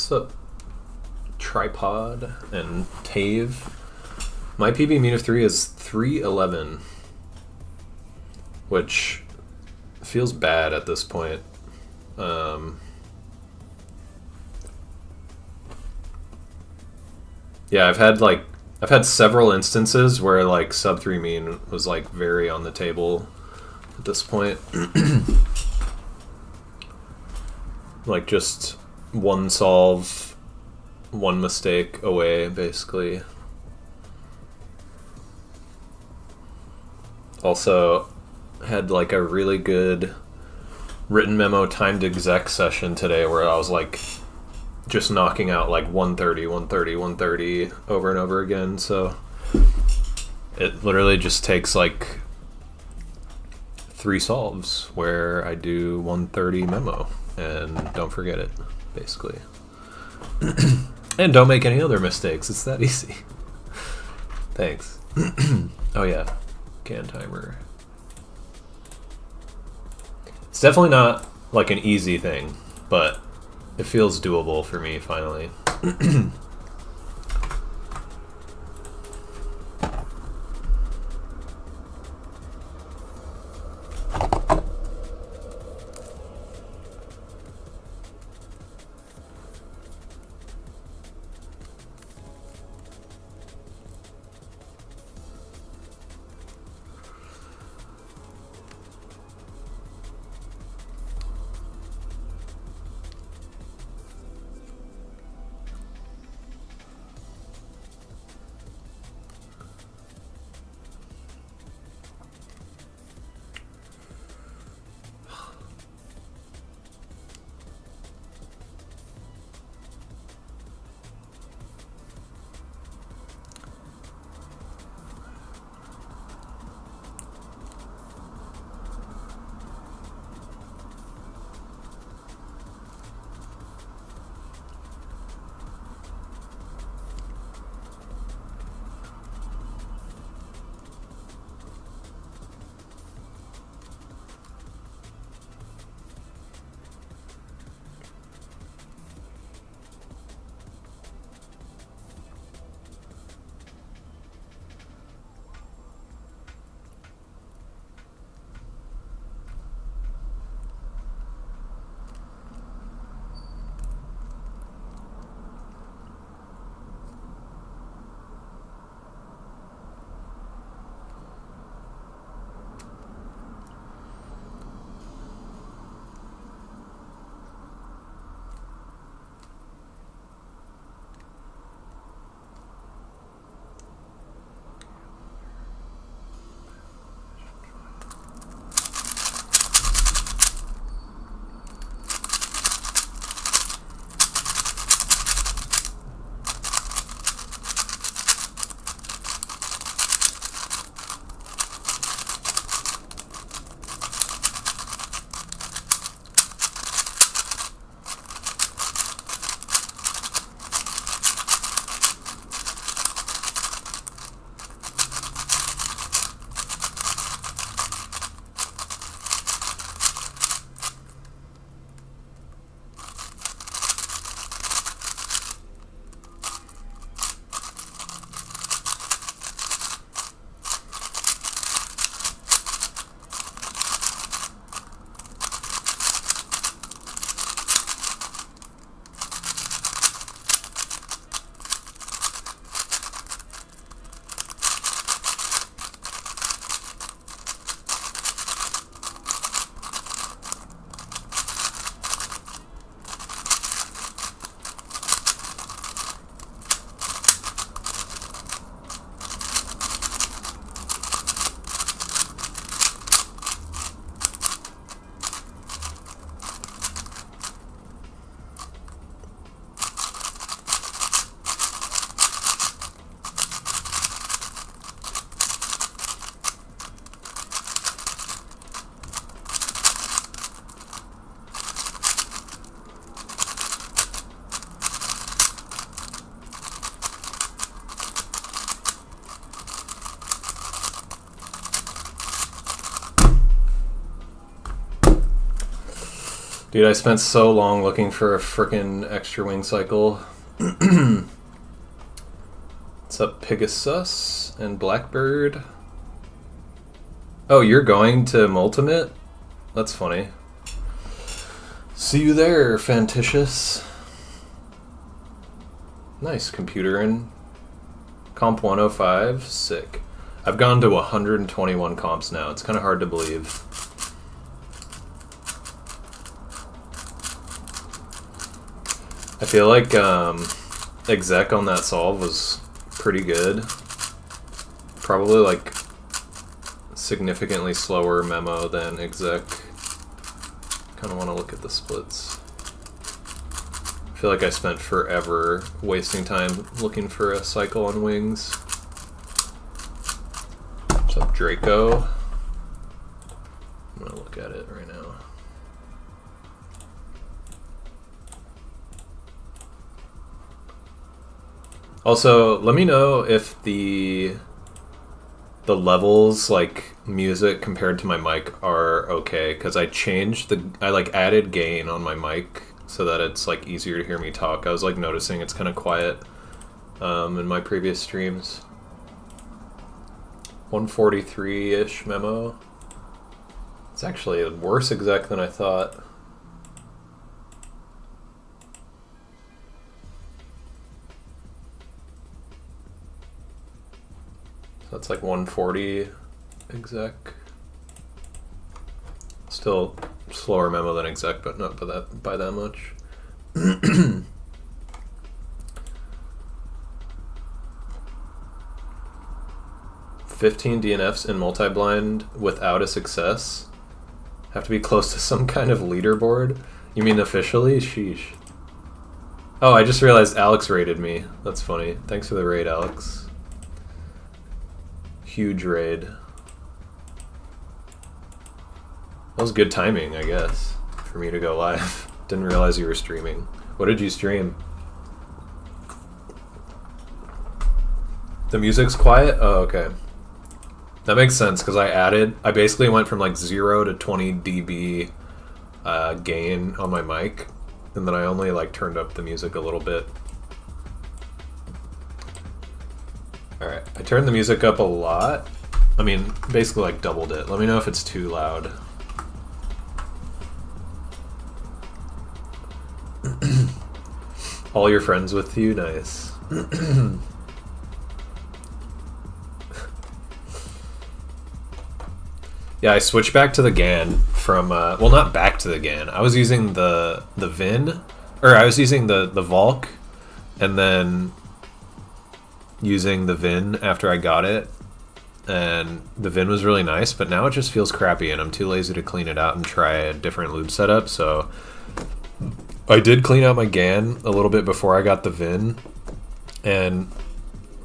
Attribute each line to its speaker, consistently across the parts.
Speaker 1: What's up, Tripod and Tave? My PB mean of 3 is 311, which feels bad at this point. Yeah, I've had several instances where like sub 3 mean was like very on the table at this point. Like just one solve, one mistake away, basically. Also had like a really good written memo timed exec session today where I was like just knocking out like 130, 130, 130 over and over again. So it literally just takes like 3 solves where I do 130 memo and don't forget it, basically. And don't make any other mistakes. It's that easy. Thanks. Oh yeah, can timer. It's definitely not like an easy thing, but it feels doable for me finally. Dude, I spent so long looking for a frickin' extra wing cycle. What's up, Pegasus and Blackbird? Oh, you're going to Multimate? That's funny. See you there, Fanticious. Nice, computer in. Comp 105, sick. I've gone to 121 comps now. It's kind of hard to believe. I feel like exec on that solve was pretty good. Probably like significantly slower memo than exec. Kind of want to look at the splits. I feel like I spent forever wasting time looking for a cycle on wings. What's up, Draco? I'm gonna look at it right now. Also, let me know if the levels, like music compared to my mic, are okay, because I like added gain on my mic so that it's like easier to hear me talk. I was like noticing it's kind of quiet in my previous streams. 143-ish memo. It's actually a worse exec than I thought. That's like 140 exec. Still slower memo than exec, but not by that much. 15 DNFs in multi-blind without a success. Have to be close to some kind of leaderboard. You mean officially? Sheesh. Oh, I just realized Alex raided me. That's funny. Thanks for the raid, Alex. Huge raid. That was good timing, I guess, for me to go live. Didn't realize you were streaming. What did you stream? The music's quiet? Oh, okay. That makes sense, because I basically went from like 0 to 20 dB gain on my mic, and then I only like turned up the music a little bit. Alright, I turned the music up a lot. I mean, basically like doubled it. Let me know if it's too loud. All your friends with you? Nice. Yeah, I switched back to the GAN from, well, not back to the GAN. I was using the VIN, or I was using the Valk, and then using the VIN after I got it, and the VIN was really nice, but now it just feels crappy and I'm too lazy to clean it out and try a different lube setup. So I did clean out my GAN a little bit before I got the VIN, and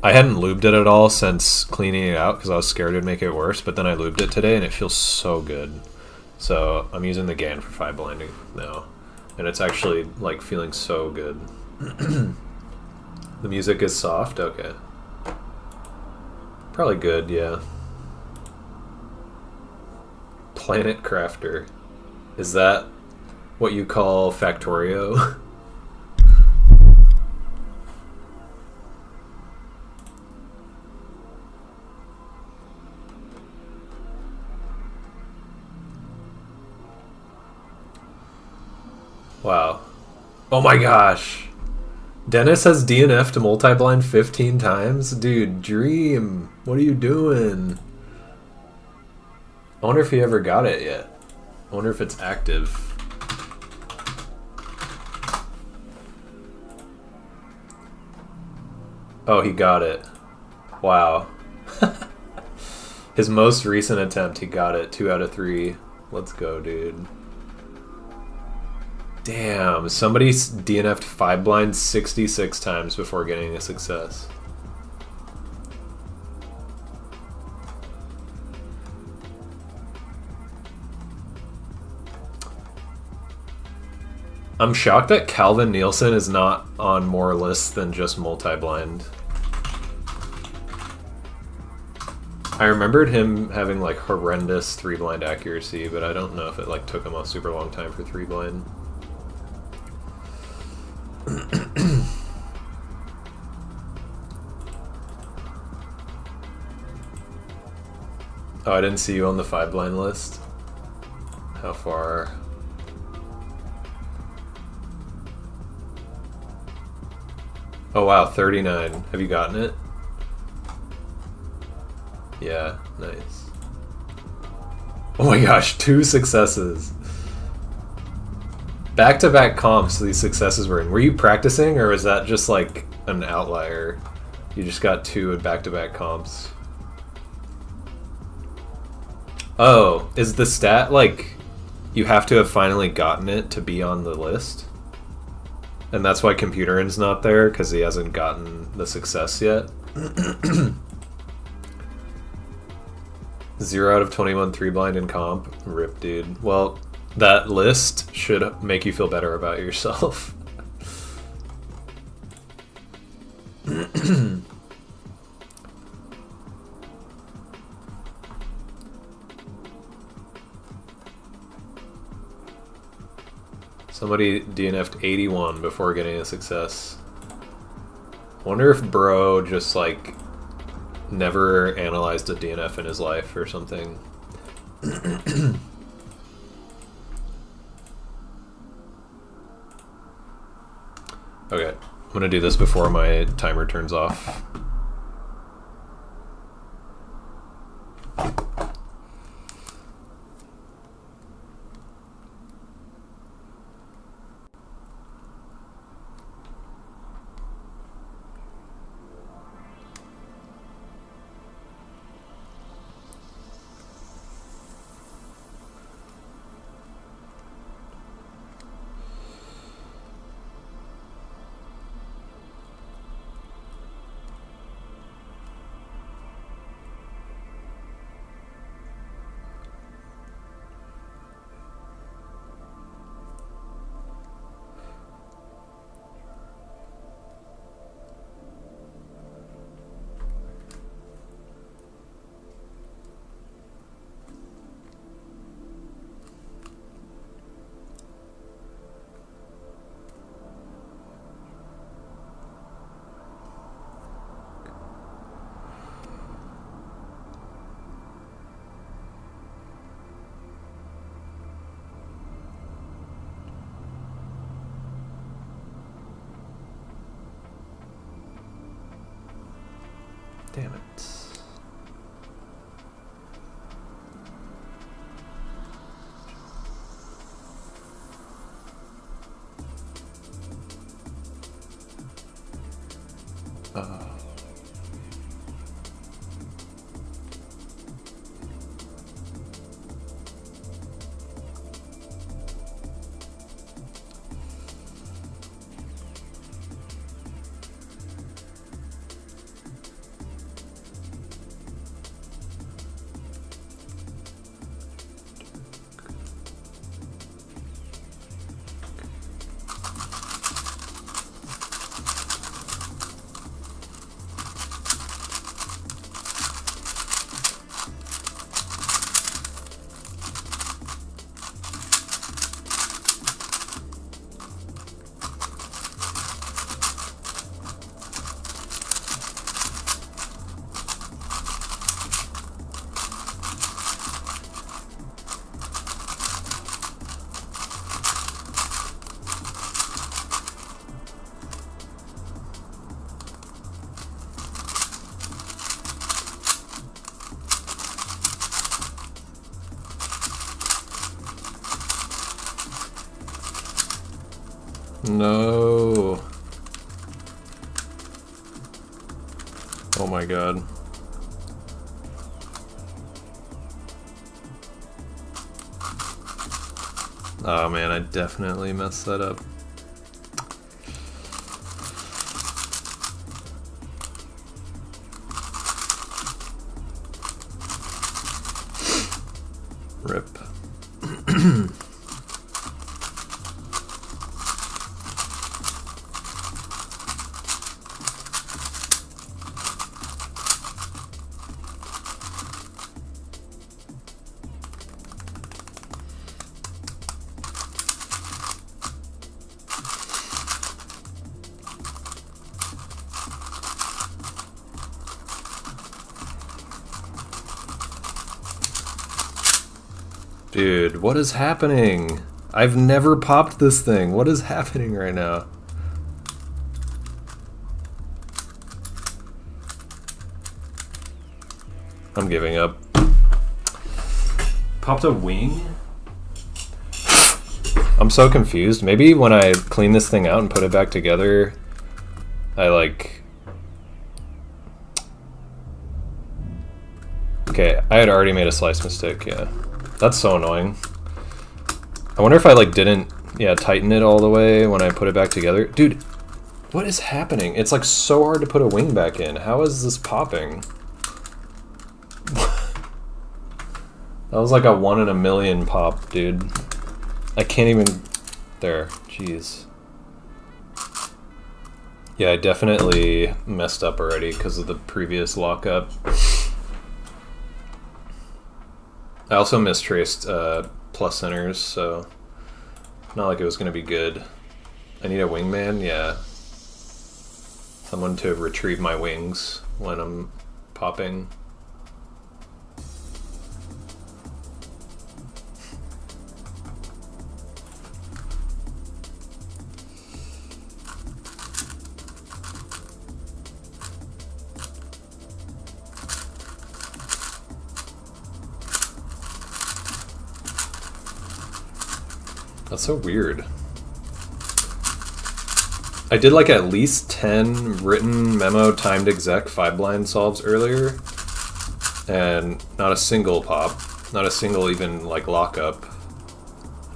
Speaker 1: I hadn't lubed it at all since cleaning it out because I was scared it'd make it worse, but then I lubed it today and it feels so good. So I'm using the GAN for 5 blinding now, and it's actually like feeling so good. The music is soft? Okay. Probably good, yeah. Planet Crafter. Is that what you call Factorio? Wow. Oh my gosh. Dennis has DNF to multi-blind 15 times? Dude, dream. What are you doing? I wonder if he ever got it yet. I wonder if it's active. Oh, he got it. Wow. His most recent attempt, he got it. 2 out of 3. Let's go, dude. Damn, somebody DNF'd 5 blind 66 times before getting a success. I'm shocked that Calvin Nielsen is not on more lists than just multi-blind. I remembered him having like horrendous 3-blind accuracy, but I don't know if it like took him a super long time for 3-blind. Oh, I didn't see you on the 5-blind list. How far? Oh wow, 39. Have you gotten it? Yeah, nice. Oh my gosh, 2 successes. Back-to-back comps these successes were in. Were you practicing, or was that just like an outlier? You just got 2 at back-to-back comps. Oh, is the stat like you have to have finally gotten it to be on the list? And that's why Computerin' not there, because he hasn't gotten the success yet? 0 out of 21 3-blind in comp. Rip, dude. Well, that list should make you feel better about yourself. Somebody DNF'd 81 before getting a success. Wonder if bro just like never analyzed a DNF in his life or something. Okay, I'm gonna do this before my timer turns off. Damn it. No. Oh my god. Oh man, I definitely messed that up. Rip. Dude, what is happening? I've never popped this thing. What is happening right now? I'm giving up. Popped a wing? I'm so confused. Maybe when I clean this thing out and put it back together, I like... Okay, I had already made a slice mistake, yeah. That's so annoying. I wonder if I like didn't, tighten it all the way when I put it back together. Dude, what is happening? It's like so hard to put a wing back in. How is this popping? That was like a 1 in a million pop, dude. I can't even... There, jeez. Yeah, I definitely messed up already because of the previous lockup. I also mistraced plus centers, so not like it was going to be good. I need a wingman, yeah. Someone to retrieve my wings when I'm popping. That's so weird. I did like at least 10 written memo timed exec 5 blind solves earlier, and not a single pop, not a single even like lockup.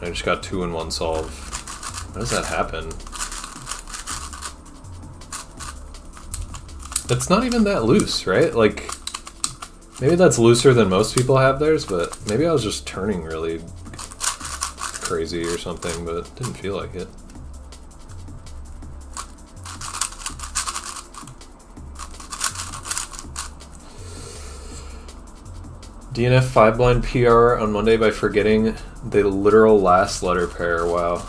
Speaker 1: I just got 2 in 1 solve. How does that happen? It's not even that loose, right? Like, maybe that's looser than most people have theirs, but maybe I was just turning really crazy or something, but it didn't feel like it. DNF 5 blind PR on Monday by forgetting the literal last letter pair. Wow.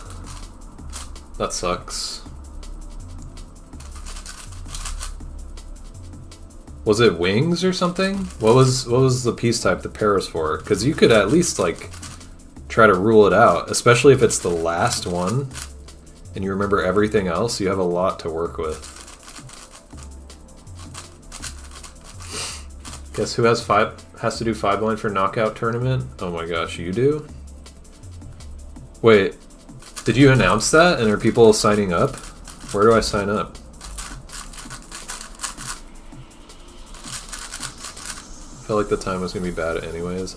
Speaker 1: That sucks. Was it wings or something? What was the piece type the pair was for? Because you could at least like try to rule it out, especially if it's the last one and you remember everything else. You have a lot to work with. Guess who has to do 5 blind for knockout tournament? Oh my gosh, you do? Wait, did you announce that and are people signing up? Where do I sign up? I felt like the time was gonna be bad anyways.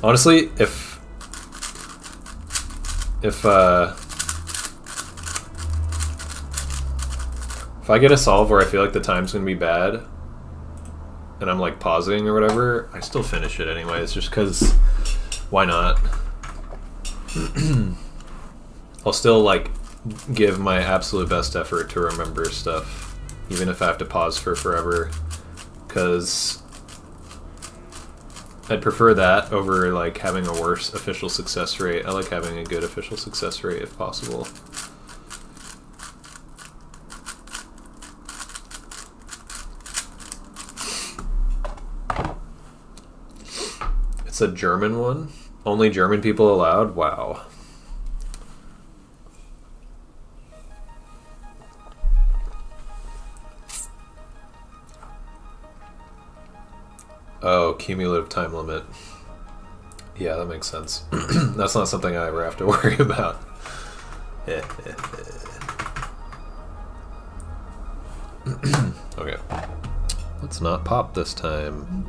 Speaker 1: Honestly, if I get a solve where I feel like the time's gonna be bad and I'm like pausing or whatever, I still finish it anyways, just because why not? I'll still like give my absolute best effort to remember stuff, even if I have to pause for forever, because I'd prefer that over like having a worse official success rate. I like having a good official success rate if possible. It's a German one? Only German people allowed? Wow. Oh, cumulative time limit. Yeah, that makes sense. That's not something I ever have to worry about. Okay. Let's not pop this time.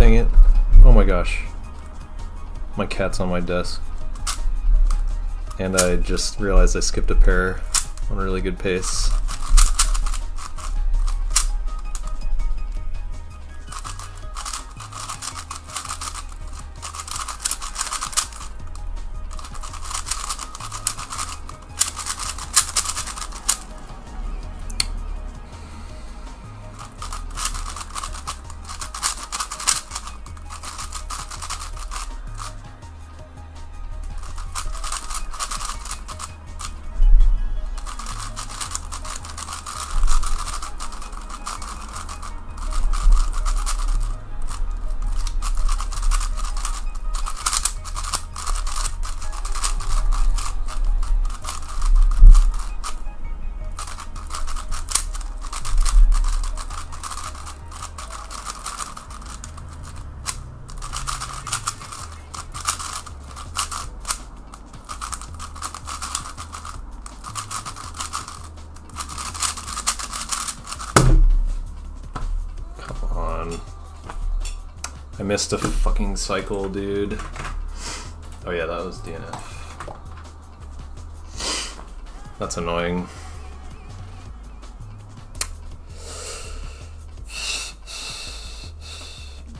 Speaker 1: Dang it. Oh my gosh. My cat's on my desk. And I just realized I skipped a pair on a really good pace. I missed a fucking cycle, dude. Oh yeah, that was DNF. That's annoying.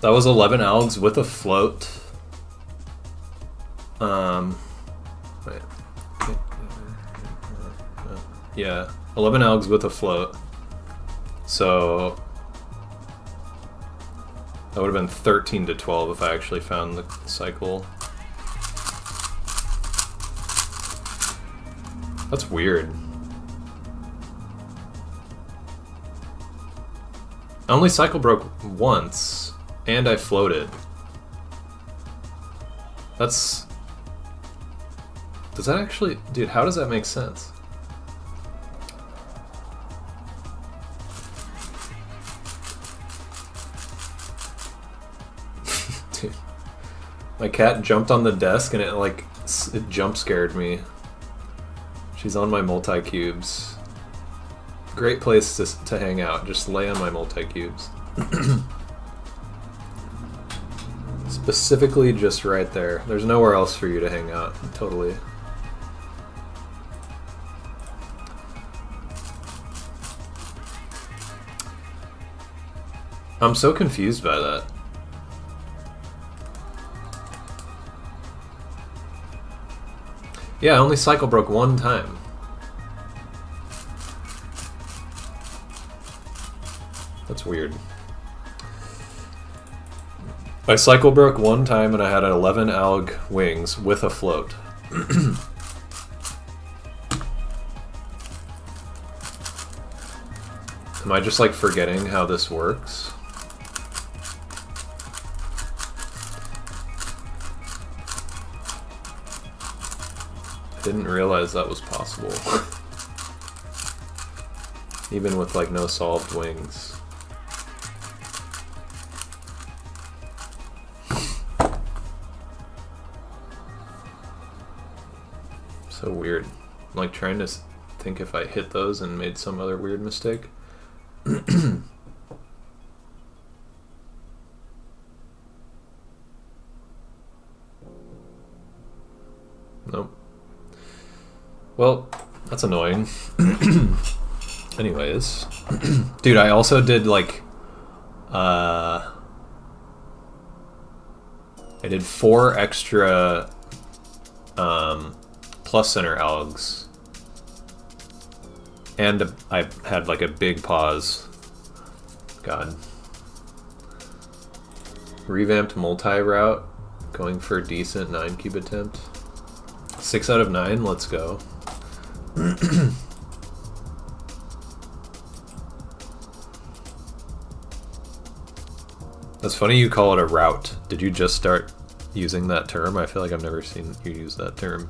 Speaker 1: That was 11 algs with a float. Wait. Yeah, 11 algs with a float. So that would have been 13 to 12 if I actually found the cycle. That's weird. I only cycle broke once, and I floated. That's... Does that actually... Dude, how does that make sense? Dude. My cat jumped on the desk and it jump scared me. She's on my multi-cubes. Great place to hang out. Just lay on my multi-cubes. Specifically just right there. There's nowhere else for you to hang out. Totally. I'm so confused by that. Yeah, I only cycle broke one time. That's weird. I cycle broke one time and I had 11 alg wings with a float. Am I just like forgetting how this works? I didn't realize that was possible. Even with like no solved wings. So weird. I'm like trying to think if I hit those and made some other weird mistake. Nope. Well, that's annoying. Anyways. Dude, I also did like I did 4 extra plus center algs. And I had like a big pause. God. Revamped multi-route. Going for a decent 9 cube attempt. 6 out of 9, let's go. That's funny you call it a route. Did you just start using that term? I feel like I've never seen you use that term.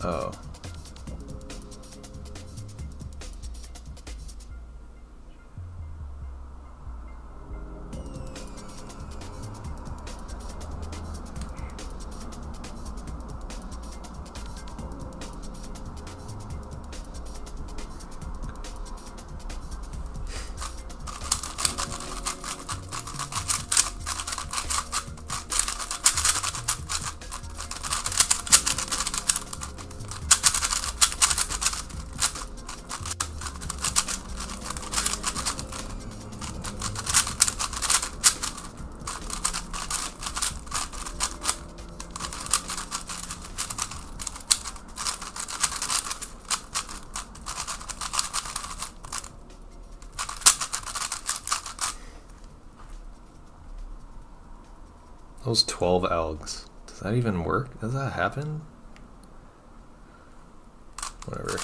Speaker 1: Oh. Those 12 algs. Does that even work? Does that happen? Whatever.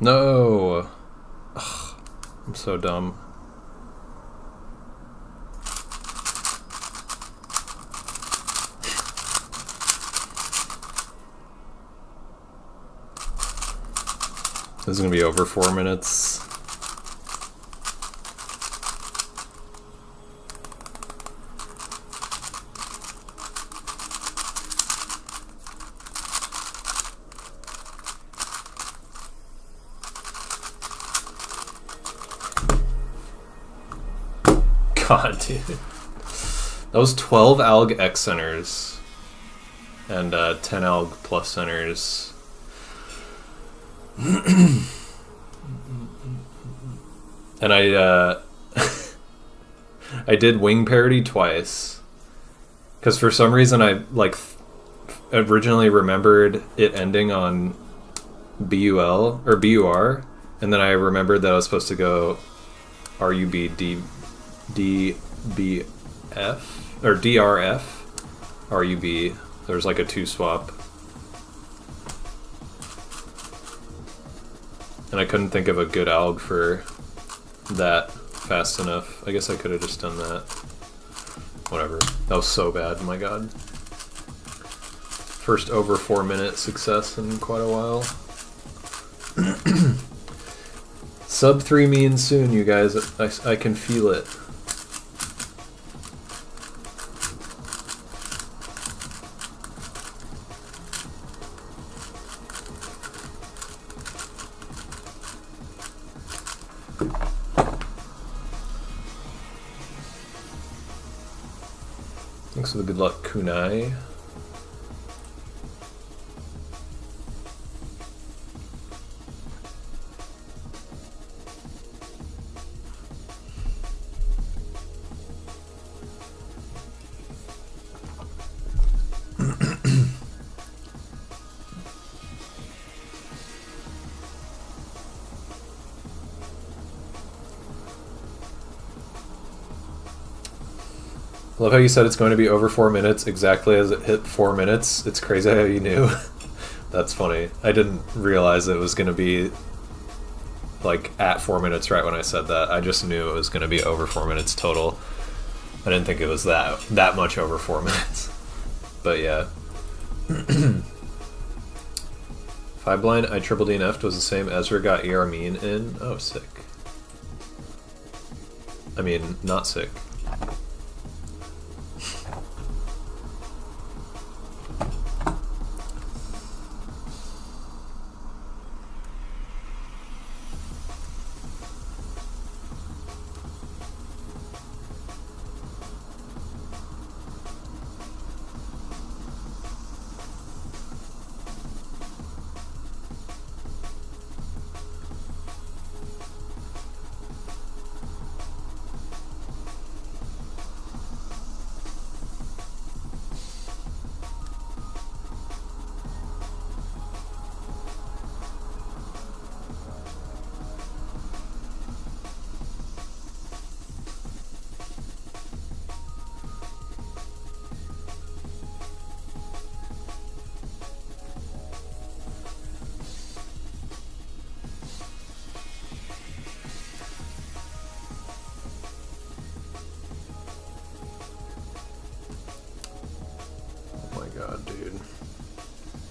Speaker 1: No! Ugh, I'm so dumb. This is gonna be over 4 minutes. God, dude. Those 12 alg X centers and 10 alg plus centers. And I I did wing parity twice because for some reason I originally remembered it ending on BUL or BUR, and then I remembered that I was supposed to go RUB DBF or DRF RUB. There's like a 2 swap. And I couldn't think of a good alg for that fast enough. I guess I could have just done that. Whatever. That was so bad, my god. First over 4 minute success in quite a while. Sub 3 mean soon, you guys. I can feel it. Thanks for the good luck, Kunai. Love how you said it's going to be over 4 minutes exactly as it hit 4 minutes. It's crazy how you knew. That's funny. I didn't realize it was going to be like at 4 minutes right when I said that. I just knew it was going to be over 4 minutes total. I didn't think it was that much over 4 minutes. But yeah. 5 blind, I triple DNF'd was the same. Ezra got ER mean in. Oh, sick. I mean, not sick.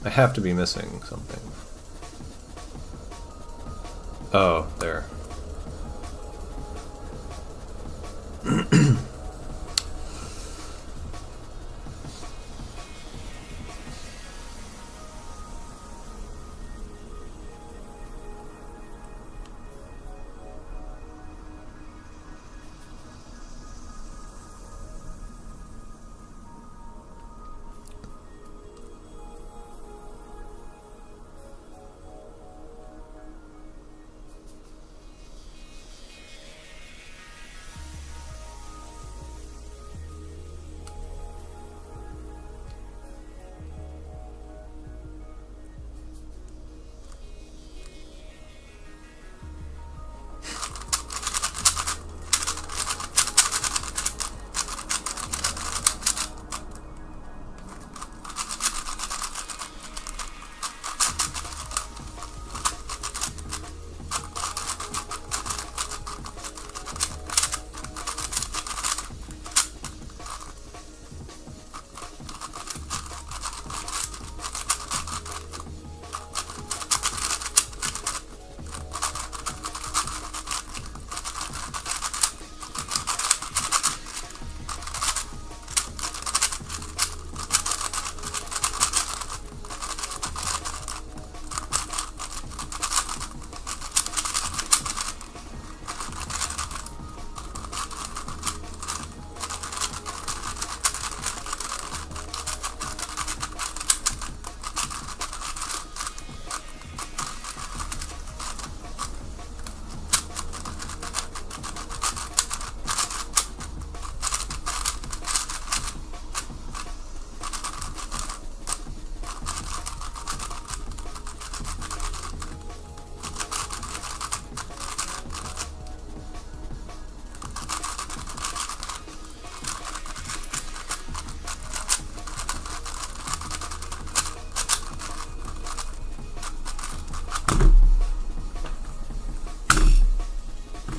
Speaker 1: I have to be missing something. Oh, there.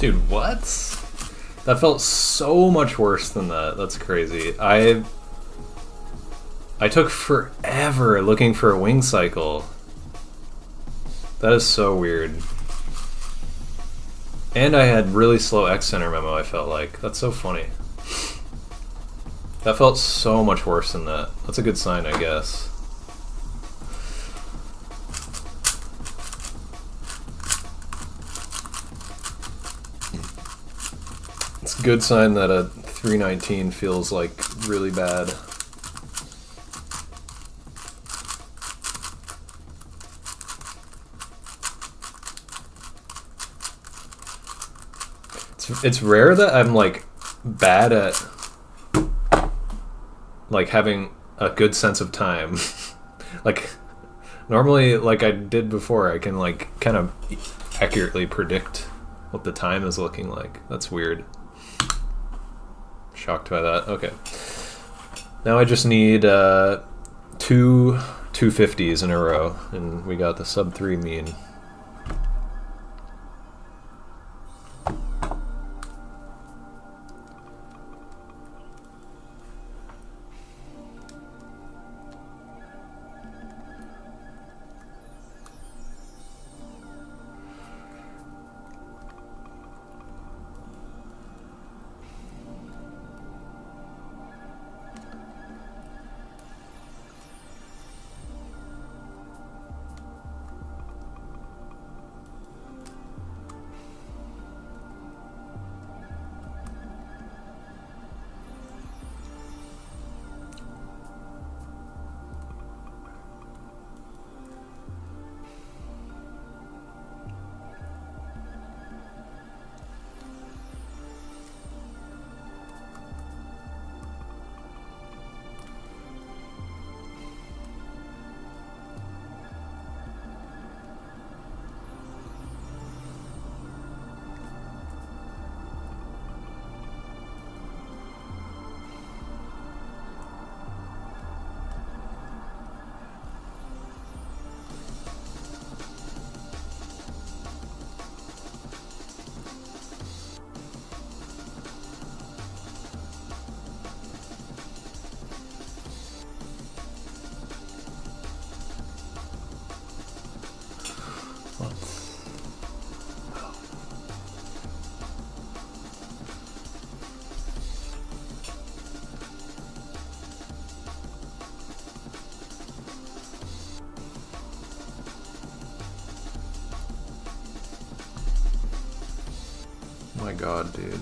Speaker 1: Dude, what? That felt so much worse than that. That's crazy. I took forever looking for a wing cycle. That is so weird. And I had really slow X center memo, I felt like. That's so funny. That felt so much worse than that. That's a good sign, I guess. It's a good sign that a 319 feels like really bad. It's rare that I'm like bad at like having a good sense of time. Like normally, like I did before, I can like kind of accurately predict what the time is looking like. That's weird. Shocked by that. Okay. Now I just need two 250s in a row, and we got the sub 3 mean. god, dude.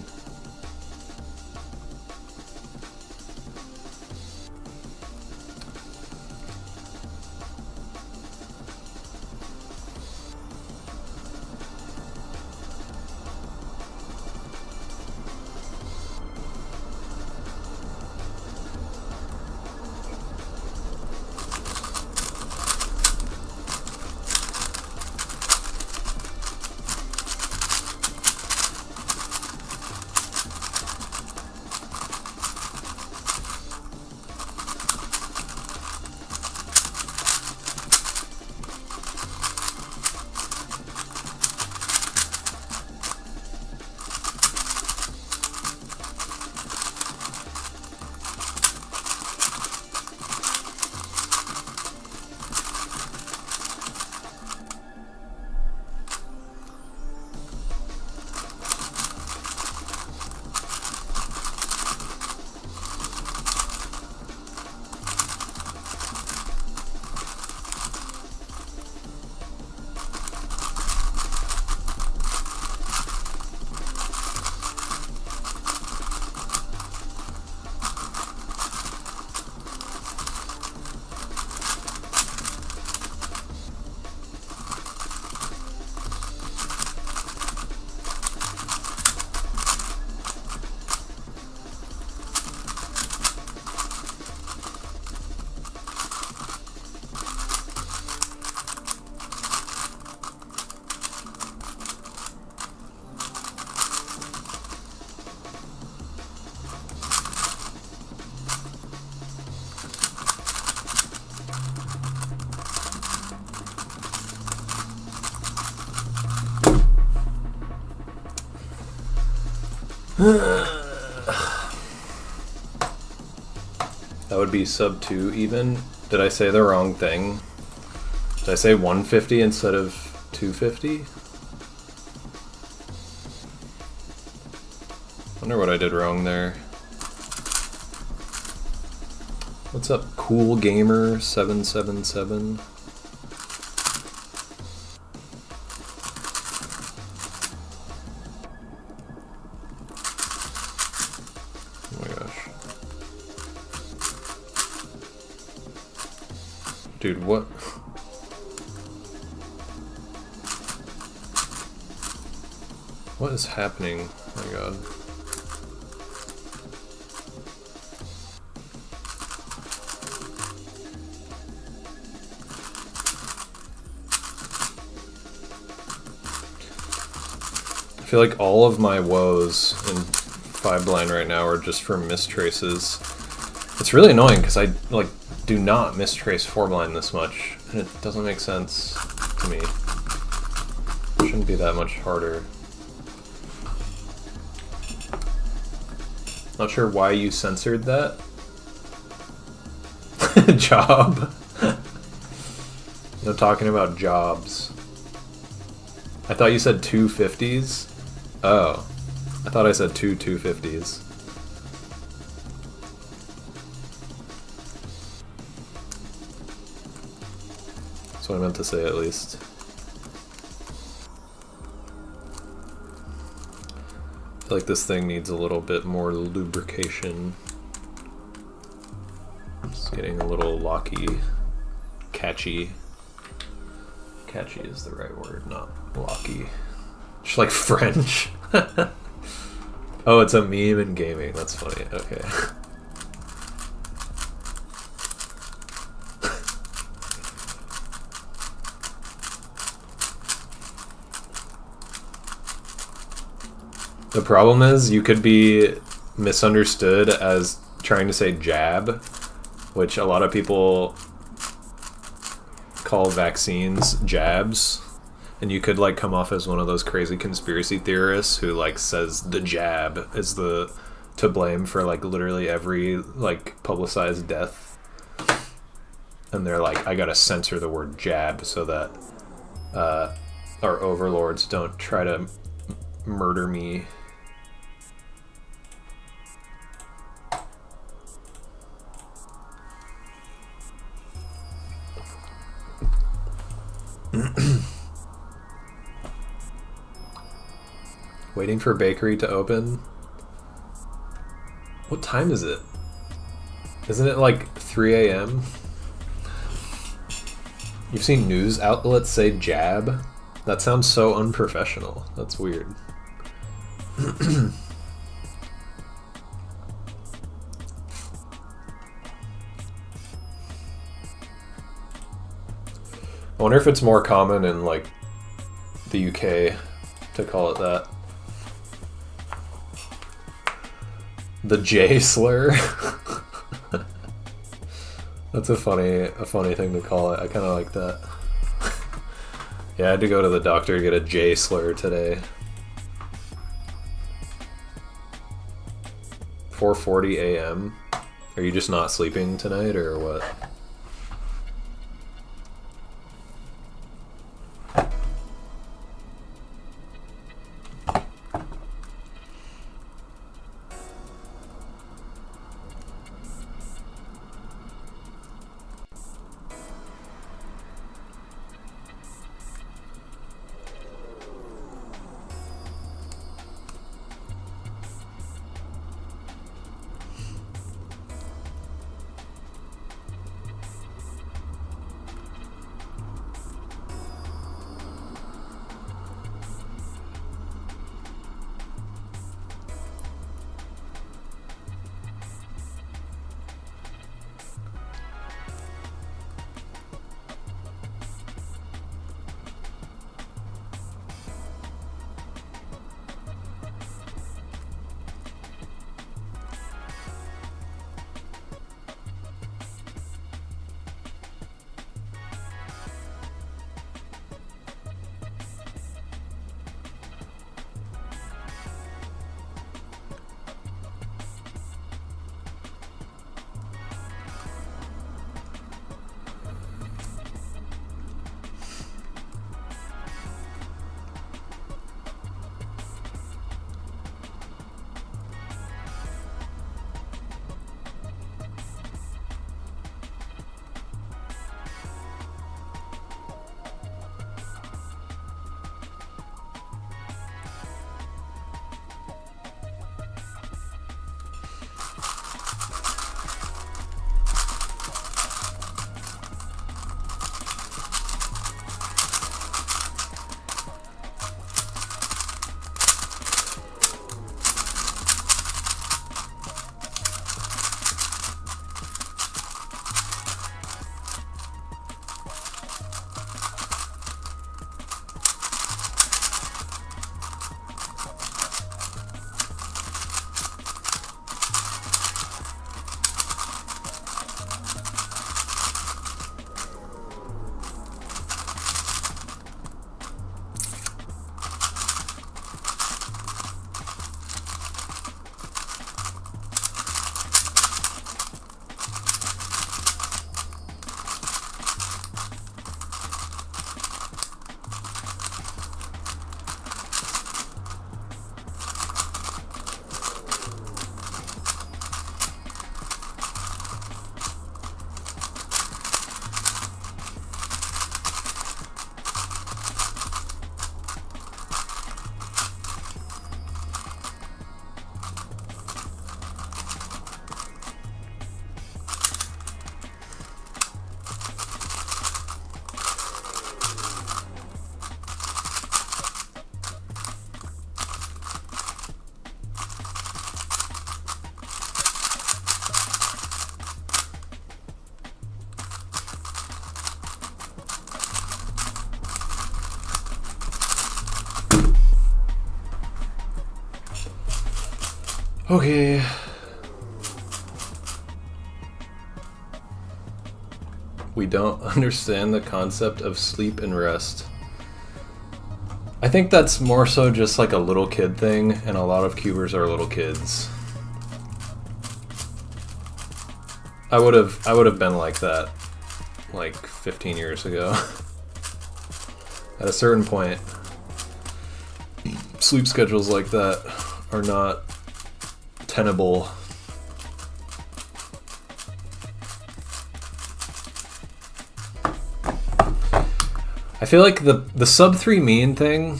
Speaker 1: That would be sub 2 even. Did I say the wrong thing? Did I say 150 instead of 250? Wonder what I did wrong there. What's up, Cool Gamer 777? Oh my gosh. Dude, what? What is happening? Oh my god. I feel like all of my woes in 5 blind right now are just for mistraces. It's really annoying because I like do not mistrace 4 blind this much, and it doesn't make sense to me. It shouldn't be that much harder. Not sure why you censored that. Job. No talking about jobs. I thought you said 250s. Oh, I thought I said 250s. That's what I meant to say, at least. I feel like this thing needs a little bit more lubrication. It's getting a little locky, catchy. Catchy is the right word, not locky. Just like French. Oh, it's a meme in gaming. That's funny. Okay. The problem is you could be misunderstood as trying to say jab, which a lot of people call vaccines jabs, and you could like come off as one of those crazy conspiracy theorists who like says the jab is the to blame for like literally every like publicized death, and they're like, I gotta censor the word jab so that our overlords don't try to murder me. Waiting for bakery to open. What time is it? Isn't it like 3 a.m.? You've seen news outlets say jab? That sounds so unprofessional. That's weird. I wonder if it's more common in like the UK to call it that. The J slur. That's a funny thing to call it. I kind of like that. Yeah, I had to go to the doctor to get a J slur today. 4:40 a.m. Are you just not sleeping tonight or what? Okay. We don't understand the concept of sleep and rest. I think that's more so just like a little kid thing, and a lot of cubers are little kids. I would have been like that like 15 years ago. At a certain point, sleep schedules like that are not tenable. I feel like the sub 3 mean thing,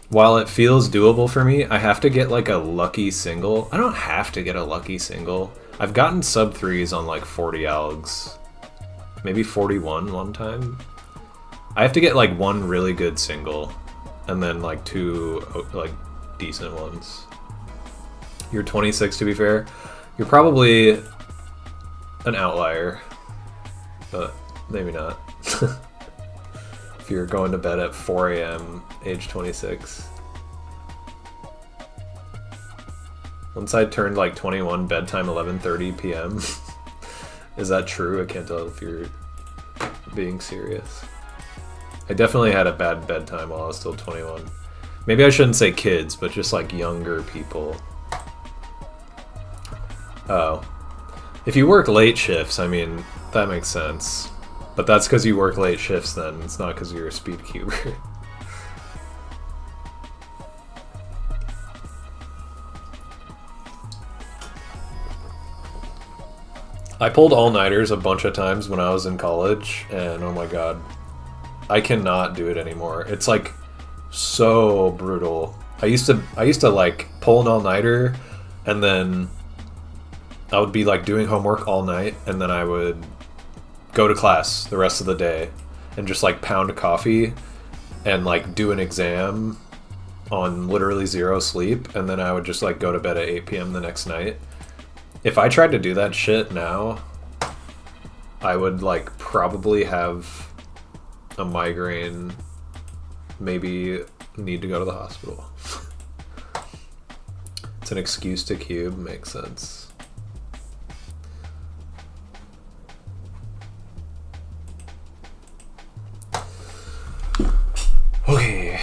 Speaker 1: while it feels doable for me, I have to get like a lucky single. I don't have to get a lucky single. I've gotten sub 3s on like 40 algs. Maybe 41 one time. I have to get like one really good single and then like two like decent ones. You're 26 to be fair. You're probably an outlier, but maybe not. If you're going to bed at 4 a.m. age 26. Once I turned like 21, bedtime 11:30 p.m. Is that true? I can't tell if you're being serious. I definitely had a bad bedtime while I was still 21. Maybe I shouldn't say kids, but just like younger people. Oh. If you work late shifts, I mean, that makes sense. But that's because you work late shifts then. It's not because you're a speed cuber. I pulled all-nighters a bunch of times when I was in college, and oh my god, I cannot do it anymore. It's like so brutal. I used to like pull an all-nighter, and then I would be like doing homework all night, and then I would go to class the rest of the day and just like pound coffee and like do an exam on literally 0 sleep, and then I would just like go to bed at 8 p.m. the next night. If I tried to do that shit now, I would like probably have a migraine, maybe need to go to the hospital. It's an excuse to cube, makes sense. Okay.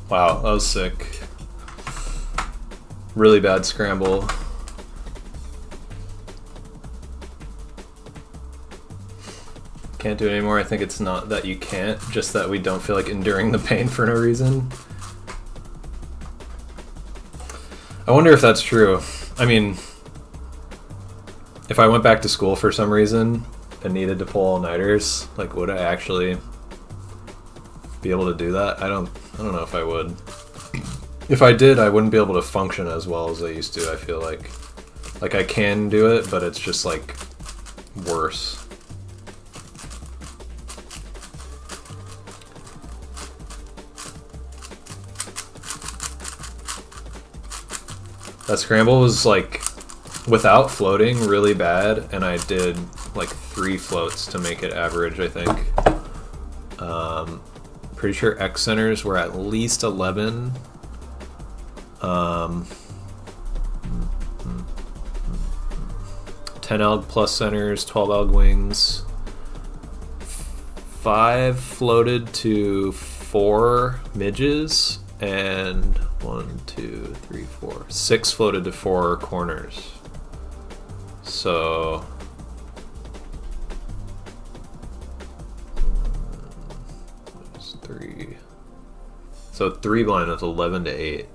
Speaker 1: Wow, that was sick. Really bad scramble. Can't do it anymore. I think it's not that you can't, just that we don't feel like enduring the pain for no reason. I wonder if that's true. I mean, if I went back to school for some reason and needed to pull all-nighters, like, would I actually be able to do that? I don't know if I would. If I did, I wouldn't be able to function as well as I used to, I feel like. Like, I can do it, but it's just, like, worse. That scramble was, like, without floating, really bad, and I did, like, 3 floats to make it average, I think. Pretty sure X centers were at least 11. 10 alg plus centers, 12 alg wings. 5 floated to 4 midges, and 6 floated to 4 corners. So there's 3. So 3 blind was 11 to 8.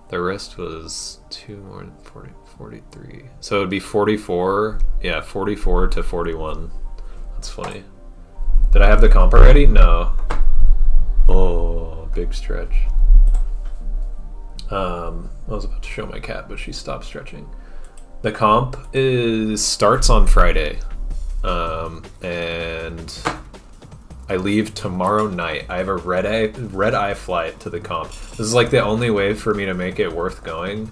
Speaker 1: The rest was 2 more than 40, 43. So it would be 44. Yeah, 44 to 41. That's funny. Did I have the comp already? No. Oh, big stretch. I was about to show my cat, but she stopped stretching. The comp starts on Friday, and I leave tomorrow night. I have a red eye flight to the comp. This is like the only way for me to make it worth going.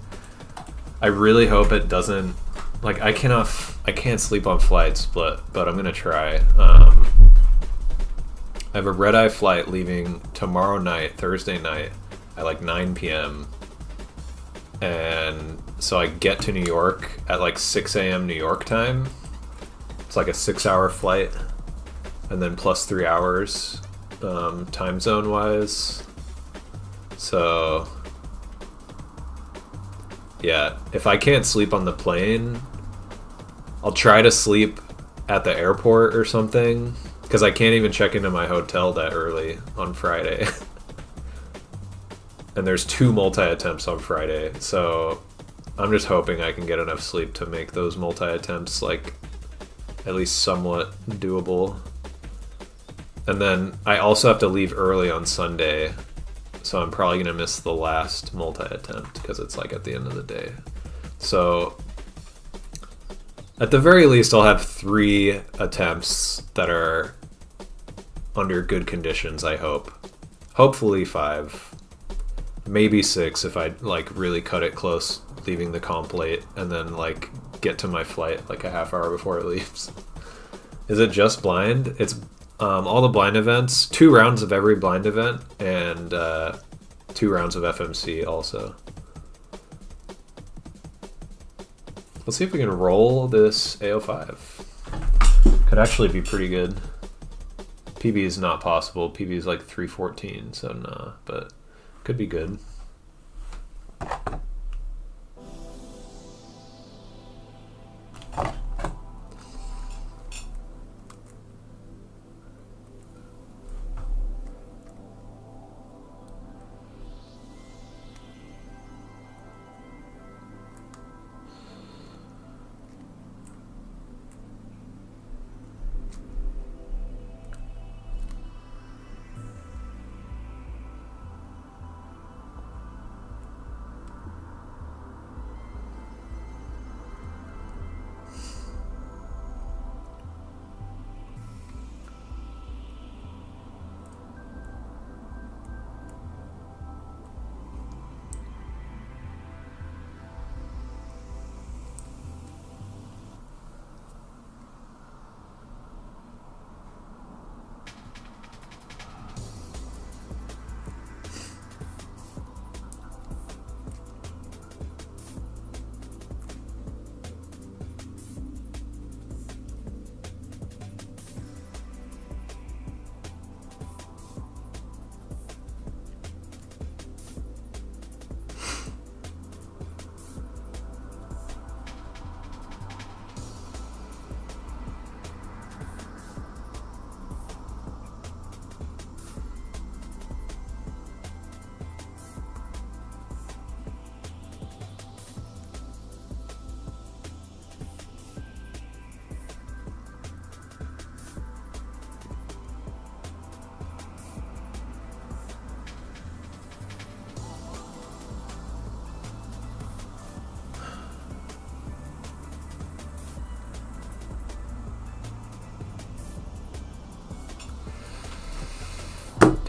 Speaker 1: I really hope it doesn't. Like, I can't sleep on flights, but I'm gonna try. I have a red eye flight leaving tomorrow night, Thursday night, at like 9 p.m. And so I get to New York at like 6 a.m. New York time. It's like a 6-hour flight, and then plus 3 hours time zone wise. So yeah, if I can't sleep on the plane, I'll try to sleep at the airport or something, because I can't even check into my hotel that early on Friday. And there's 2 multi-attempts on Friday, so I'm just hoping I can get enough sleep to make those multi-attempts, like, at least somewhat doable. And then I also have to leave early on Sunday, so I'm probably going to miss the last multi-attempt, because it's, like, at the end of the day. So at the very least, I'll have 3 attempts that are under good conditions, I hope. Hopefully 5. Maybe 6 if I, like, really cut it close, leaving the comp late, and then, like, get to my flight, like, a half hour before it leaves. Is it just blind? It's all the blind events, 2 rounds of every blind event, and 2 rounds of FMC also. Let's see if we can roll this AO5. Could actually be pretty good. PB is not possible. PB is like 314, so nah, but could be good.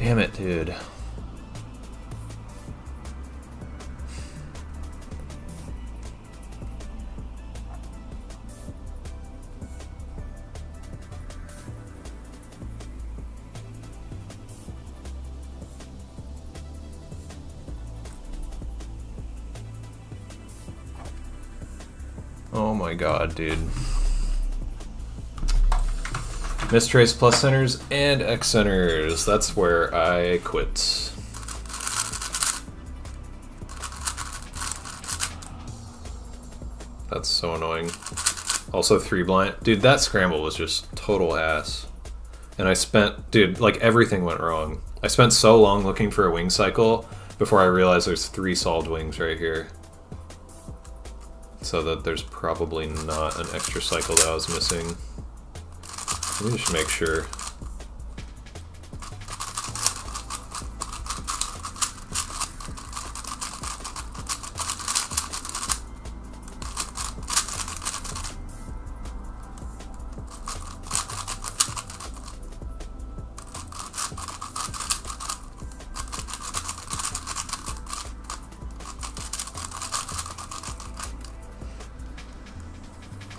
Speaker 1: Damn it, dude. Oh my god, dude. Mistrace plus centers and X centers. That's where I quit. That's so annoying. Also 3 blind. Dude, that scramble was just total ass. And I spent, dude, like everything went wrong. I spent so long looking for a wing cycle before I realized there's 3 solved wings right here. So that there's probably not an extra cycle that I was missing. Let me just make sure.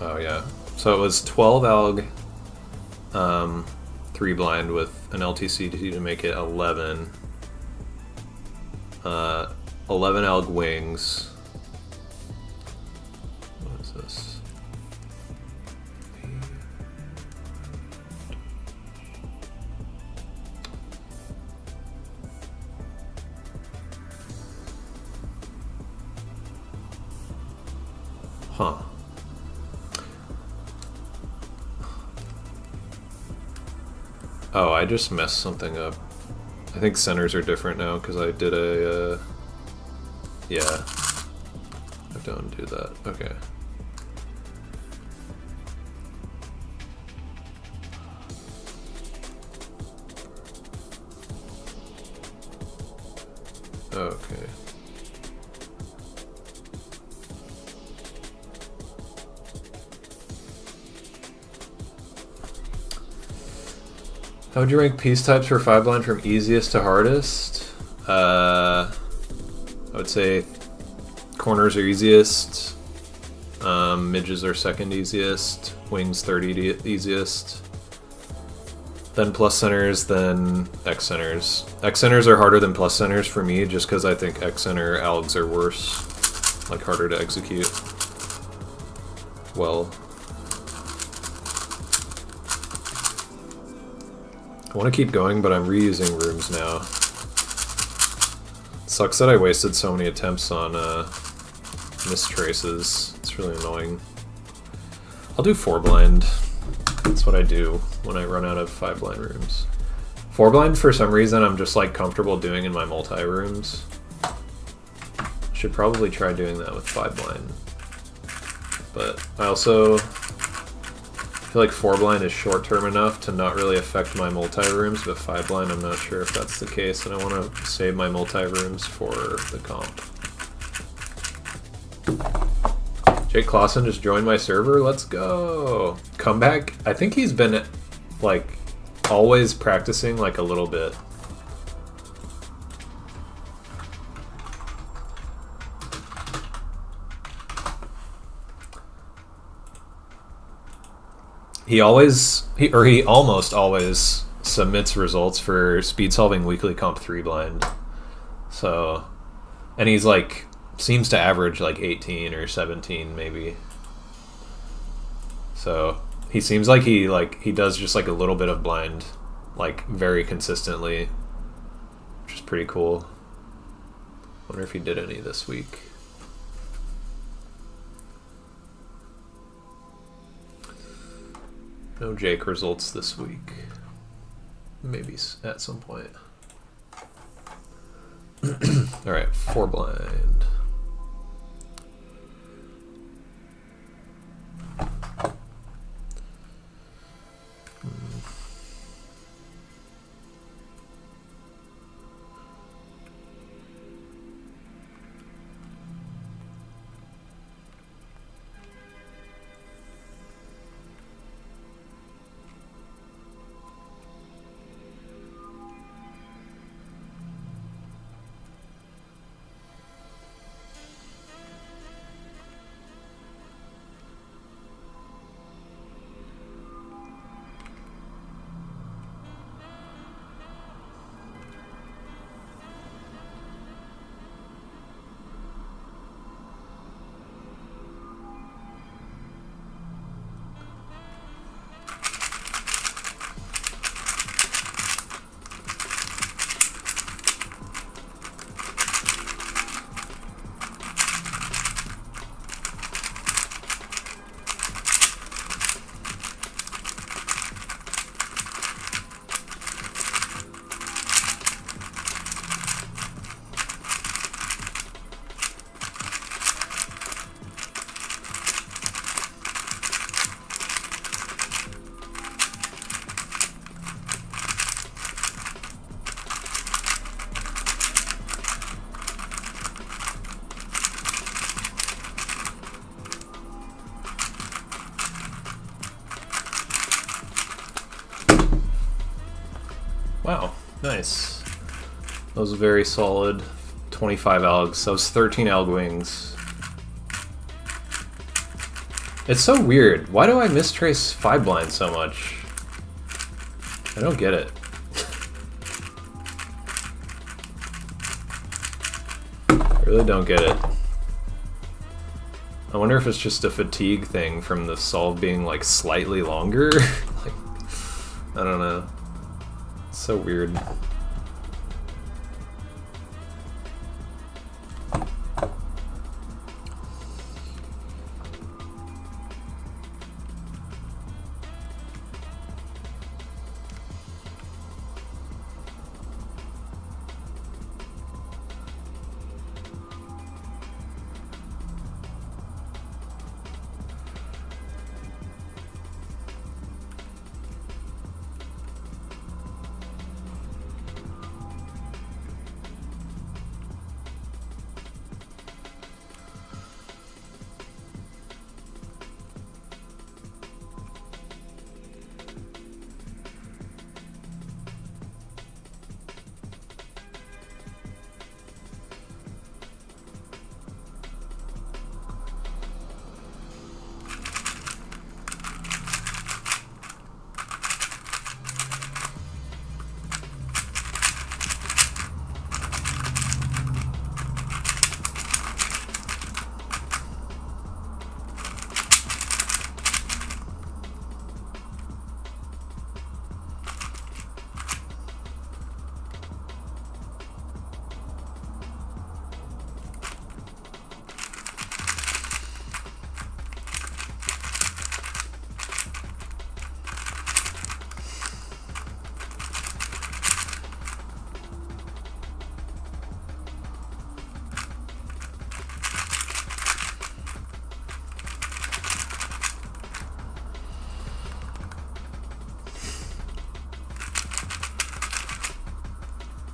Speaker 1: Oh yeah, so it was 12 alg, 3 blind with an LTC to make it 11. 11 alg wings. What is this? Huh. Oh, I just messed something up. I think centers are different now because I did a, yeah. I don't do that. Okay. Okay. How would you rank piece types for 5 blind from easiest to hardest? I would say corners are easiest, midges are second easiest, wings 30 easiest, then plus centers, then X centers. X centers are harder than plus centers for me just because I think X center algs are worse, like harder to execute well. I want to keep going, but I'm reusing rooms now. Sucks that I wasted so many attempts on mistraces. It's really annoying. I'll do 4 blind. That's what I do when I run out of 5 blind rooms. 4 blind, for some reason, I'm just like comfortable doing in my multi-rooms. Should probably try doing that with 5 blind. But I also feel like 4 blind is short term enough to not really affect my multi-rooms, but 5 blind I'm not sure if that's the case, and I want to save my multi-rooms for the comp. Jake Clausen just joined my server, let's go! Comeback? I think he's been like always practicing like a little bit. He almost always submits results for Speed Solving Weekly Comp 3 blind. So, and he's like, seems to average like 18 or 17 maybe. So, he seems like he does just like a little bit of blind, like very consistently, which is pretty cool. Wonder if he did any this week. No Jake results this week. Maybe at some point. Alright, 4 blind. Nice. That was very solid. 25 algs. That was 13 alg wings. It's so weird. Why do I mistrace 5 blinds so much? I don't get it. I really don't get it. I wonder if it's just a fatigue thing from the solve being like slightly longer. Like, I don't know. It's so weird.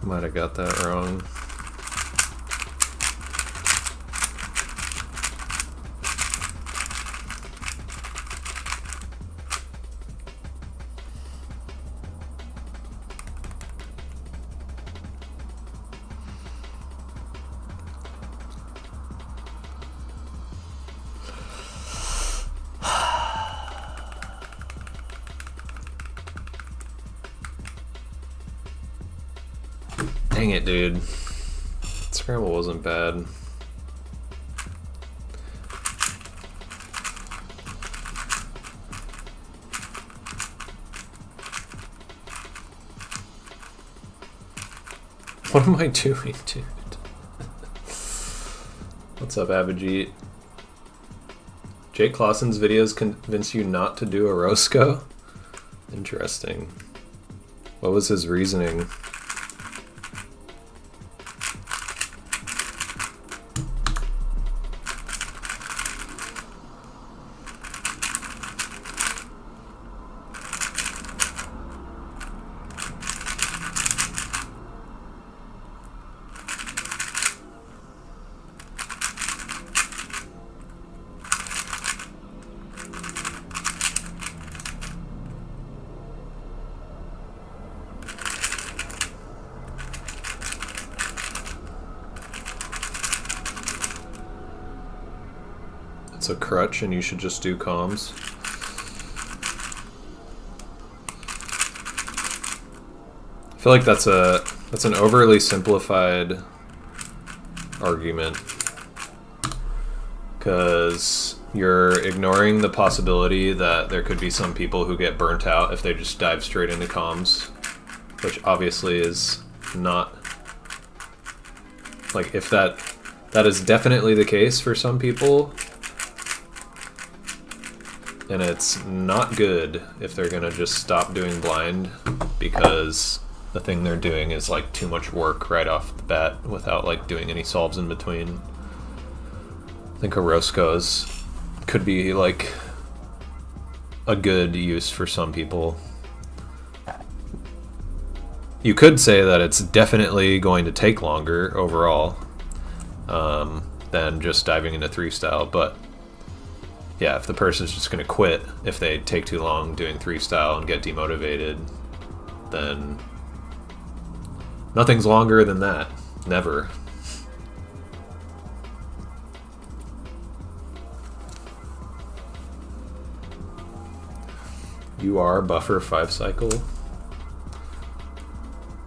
Speaker 1: Might have got that wrong. Dang it, dude. Scramble wasn't bad. What am I doing, dude? What's up, Abhijit? Jake Clausen's videos convince you not to do a Roscoe? Interesting. What was his reasoning? It's a crutch and you should just do comms. I feel like that's an overly simplified argument, because you're ignoring the possibility that there could be some people who get burnt out if they just dive straight into comms, which obviously is not, like, if that is definitely the case for some people, and it's not good if they're gonna just stop doing blind because the thing they're doing is like too much work right off the bat without like doing any solves in between. I think a Roscoe's could be like a good use for some people. You could say that it's definitely going to take longer overall than just diving into 3-style, but yeah, if the person's just going to quit if they take too long doing 3-style and get demotivated, then Nothing's longer than that. Never. You are buffer 5 cycle. That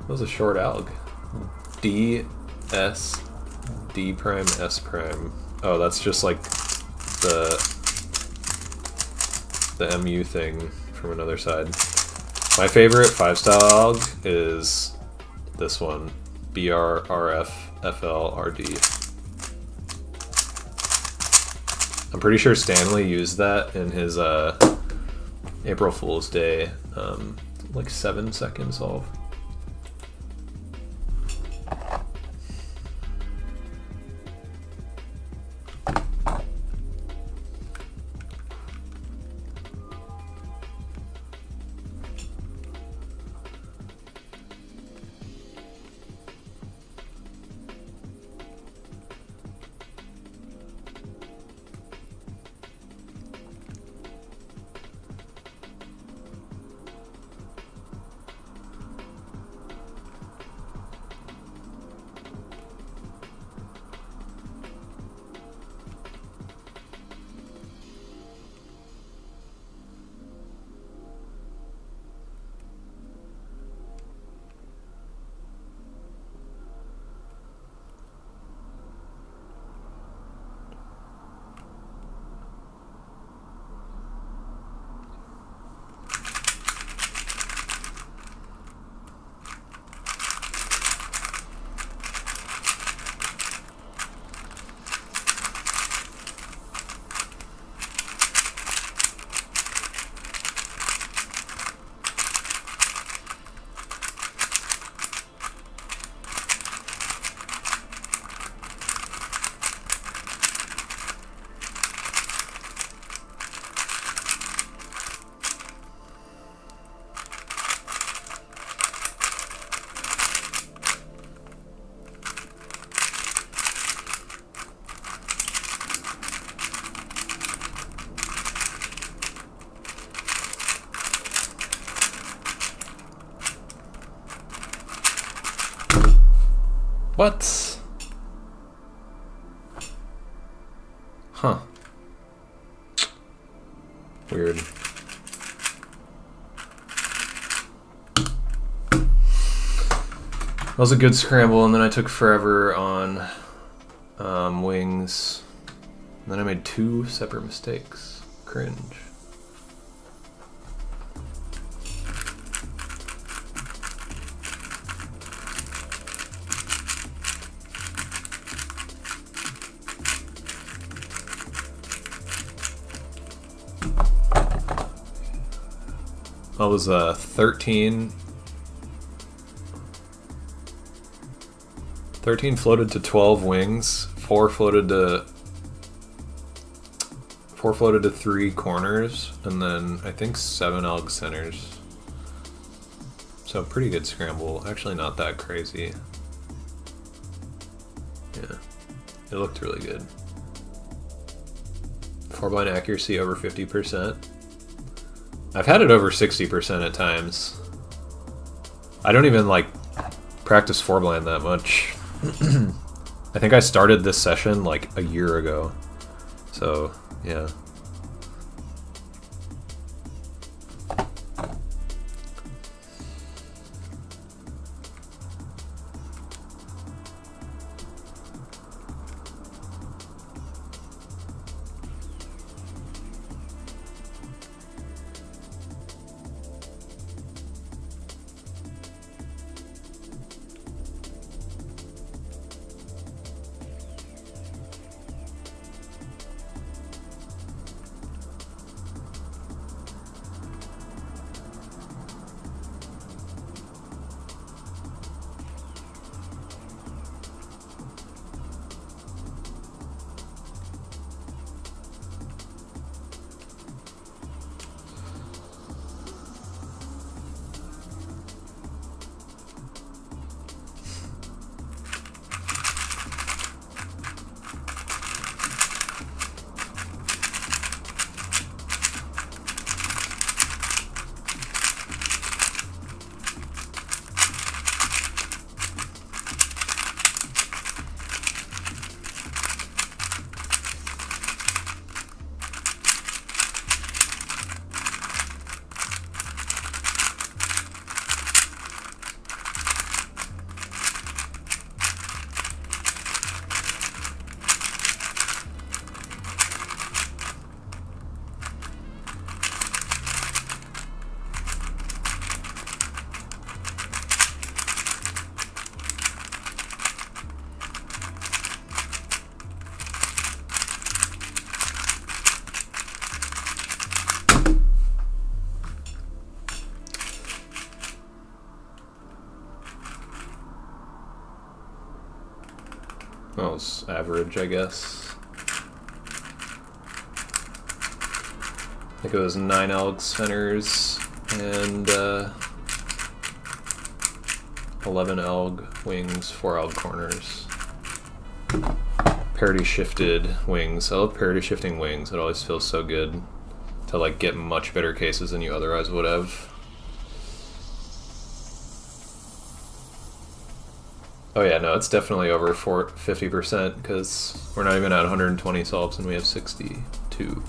Speaker 1: was a short alg. D S D prime S prime. Oh, that's just like the MU thing from another side. My favorite 5-style alg is this one, BR RF FL RD. I'm pretty sure Stanley used that in his April Fool's Day, like 7-second solve. What? Huh. Weird. That was a good scramble, and then I took forever on wings. And then I made 2 separate mistakes. Cringe. I was 13 floated to 12 wings, 4 floated to 3 corners, and then I think 7 alg centers. So pretty good scramble. Actually not that crazy. Yeah, it looked really good. 4-blind accuracy over 50%. I've had it over 60% at times. I don't even like practice 4-blind that much. I think I started this session like a year ago. So, yeah. Well, it's average, I guess. I think it was 9 elg centers and 11 elg wings, 4 elg corners. Parity shifted wings. I love parity shifting wings. It always feels so good to like get much better cases than you otherwise would have. Oh yeah, no, it's definitely over 50% because we're not even at 120 solves and we have 62.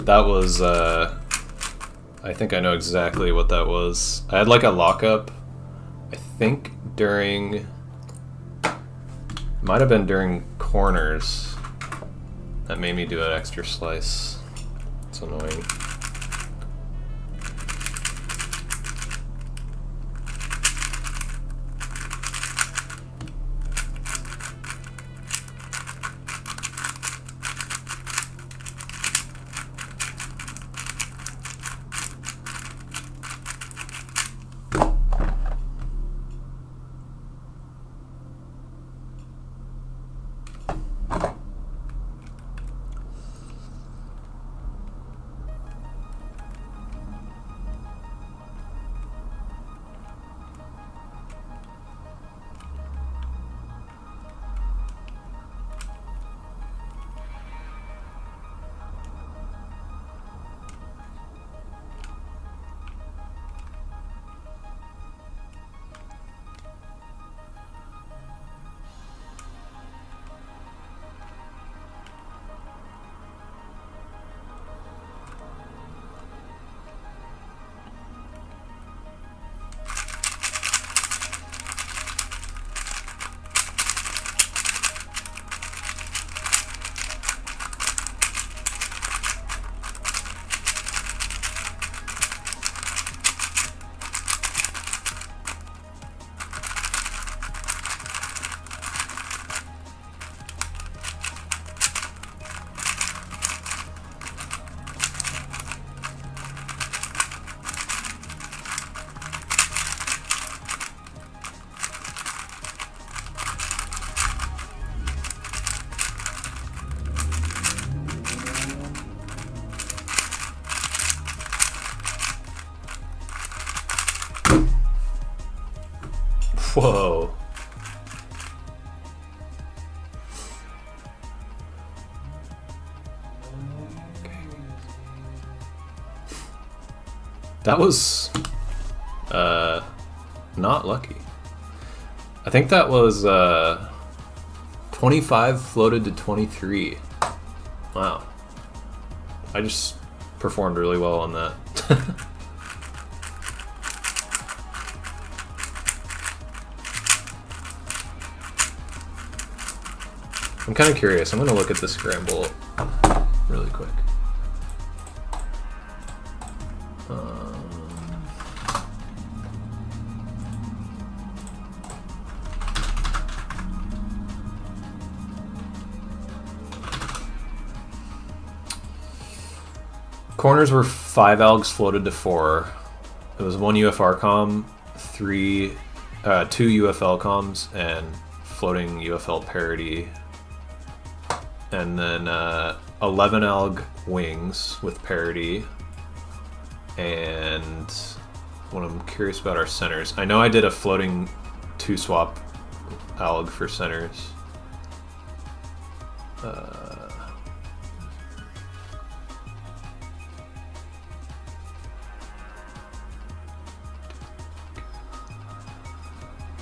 Speaker 1: That was, I think I know exactly what that was. I had like a lockup, I think during, might have been during corners, that made me do an extra slice. It's annoying. Whoa. That was not lucky. I think that was 25 floated to 23. Wow. I just performed really well on that. I'm kind of curious. I'm going to look at the scramble really quick. Corners were 5 algs floated to 4. It was 1 UFR com, 2 UFL comms, and floating UFL parity. And then 11 alg wings with parity. And what I'm curious about are centers. I know I did a floating 2 swap alg for centers.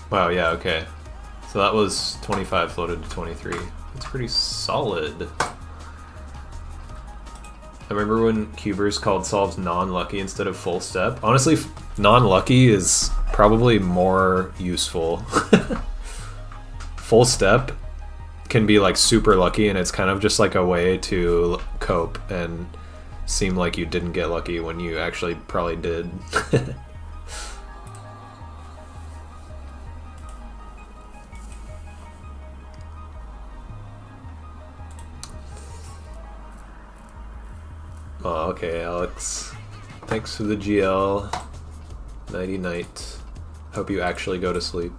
Speaker 1: Wow, yeah, okay. So that was 25 floated to 23. That's pretty solid. I remember when cubers called solves non-lucky instead of full step. Honestly, non-lucky is probably more useful. Full step can be like super lucky, and it's kind of just like a way to cope and seem like you didn't get lucky when you actually probably did. Oh, okay, Alex. Thanks for the GL. Nighty night. Hope you actually go to sleep.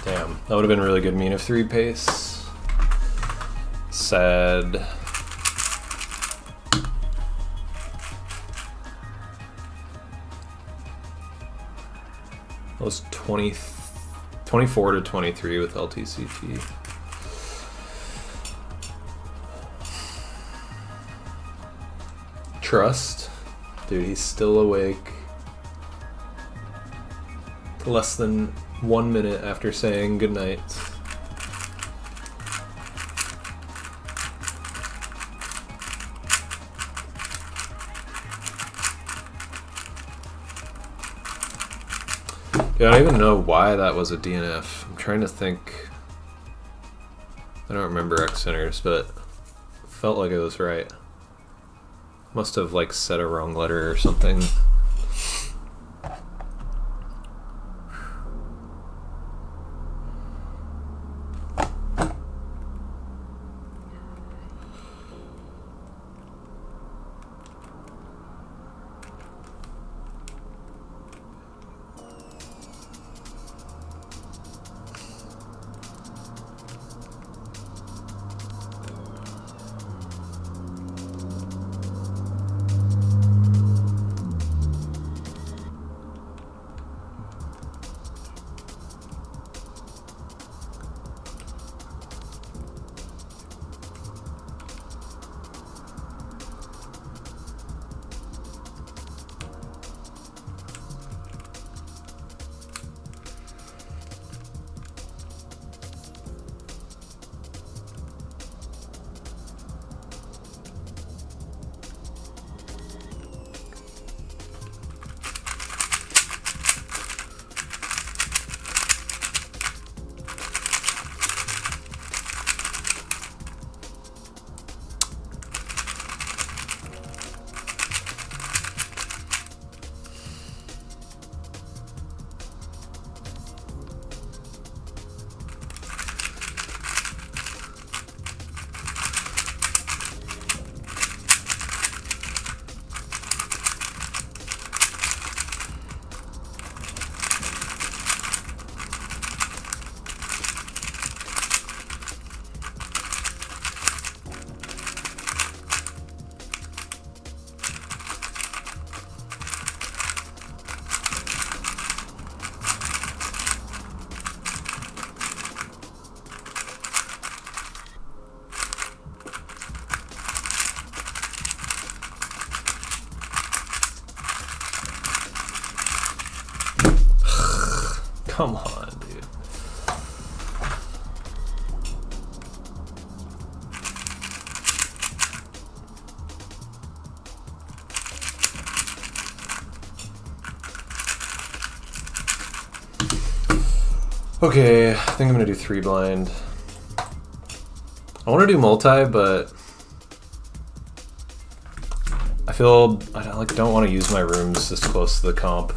Speaker 1: Damn, that would have been a really good mean of 3 pace. Sad. That was 24 to 23 with LTCT. Trust. Dude, he's still awake. Less than 1 minute after saying goodnight. Yeah, I don't even know why that was a DNF. I'm trying to think. I don't remember X centers, but felt like it was right. Must have like said a wrong letter or something. Come on, dude. Okay, I think I'm gonna do 3 blind. I want to do multi, but I feel I don't want to use my rooms this close to the comp.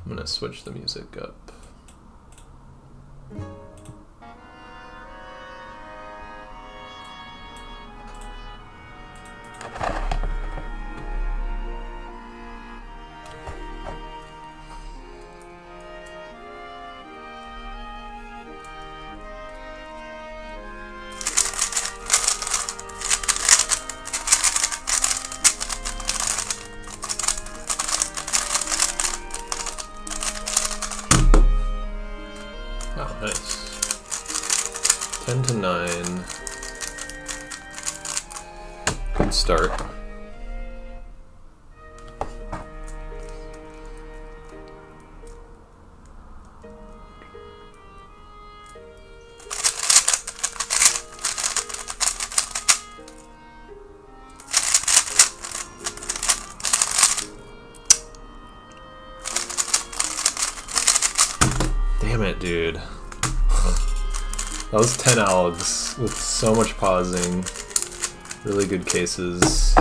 Speaker 1: I'm gonna switch the music up. Oh, nice. 10 to 9. Good start. Damn it, dude. That was 10 algs with so much pausing. Really good cases.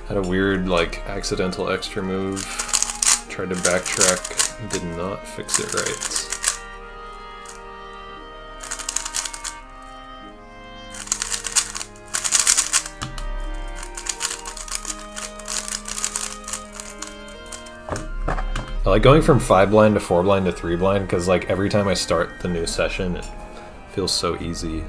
Speaker 1: Had a weird, like, accidental extra move. Tried to backtrack, did not fix it right. I like going from 5 blind to 4 blind to 3 blind because, like, every time I start the new session, it feels so easy.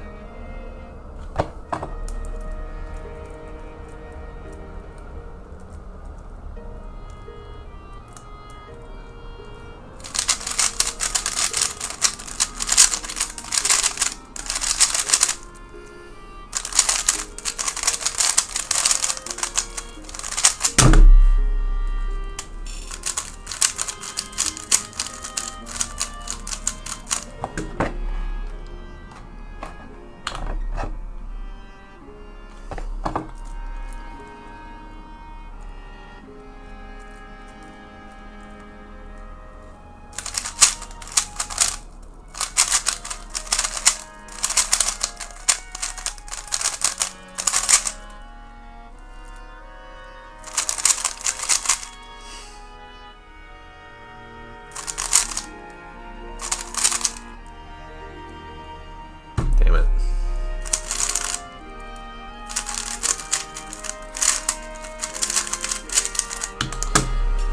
Speaker 1: Damn it.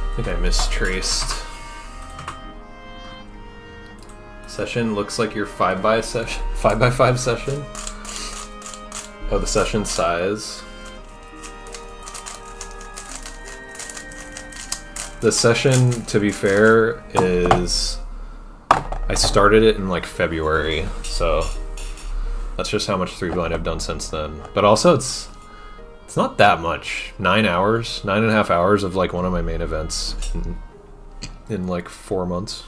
Speaker 1: I think I mistraced. Session looks like your 5x5 session. Oh, the session size. The session, to be fair, is I started it in like February, so that's just how much 3 blind I've done since then. But also it's not that much. 9 hours, 9.5 hours of like one of my main events in like 4 months.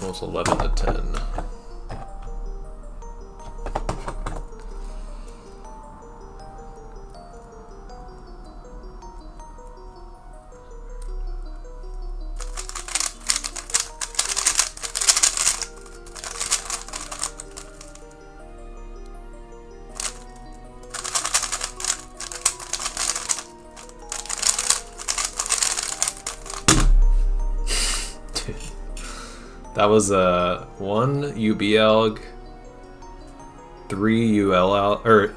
Speaker 1: Almost 11 to 10. That was one UB-alg, 3 UL-alg, or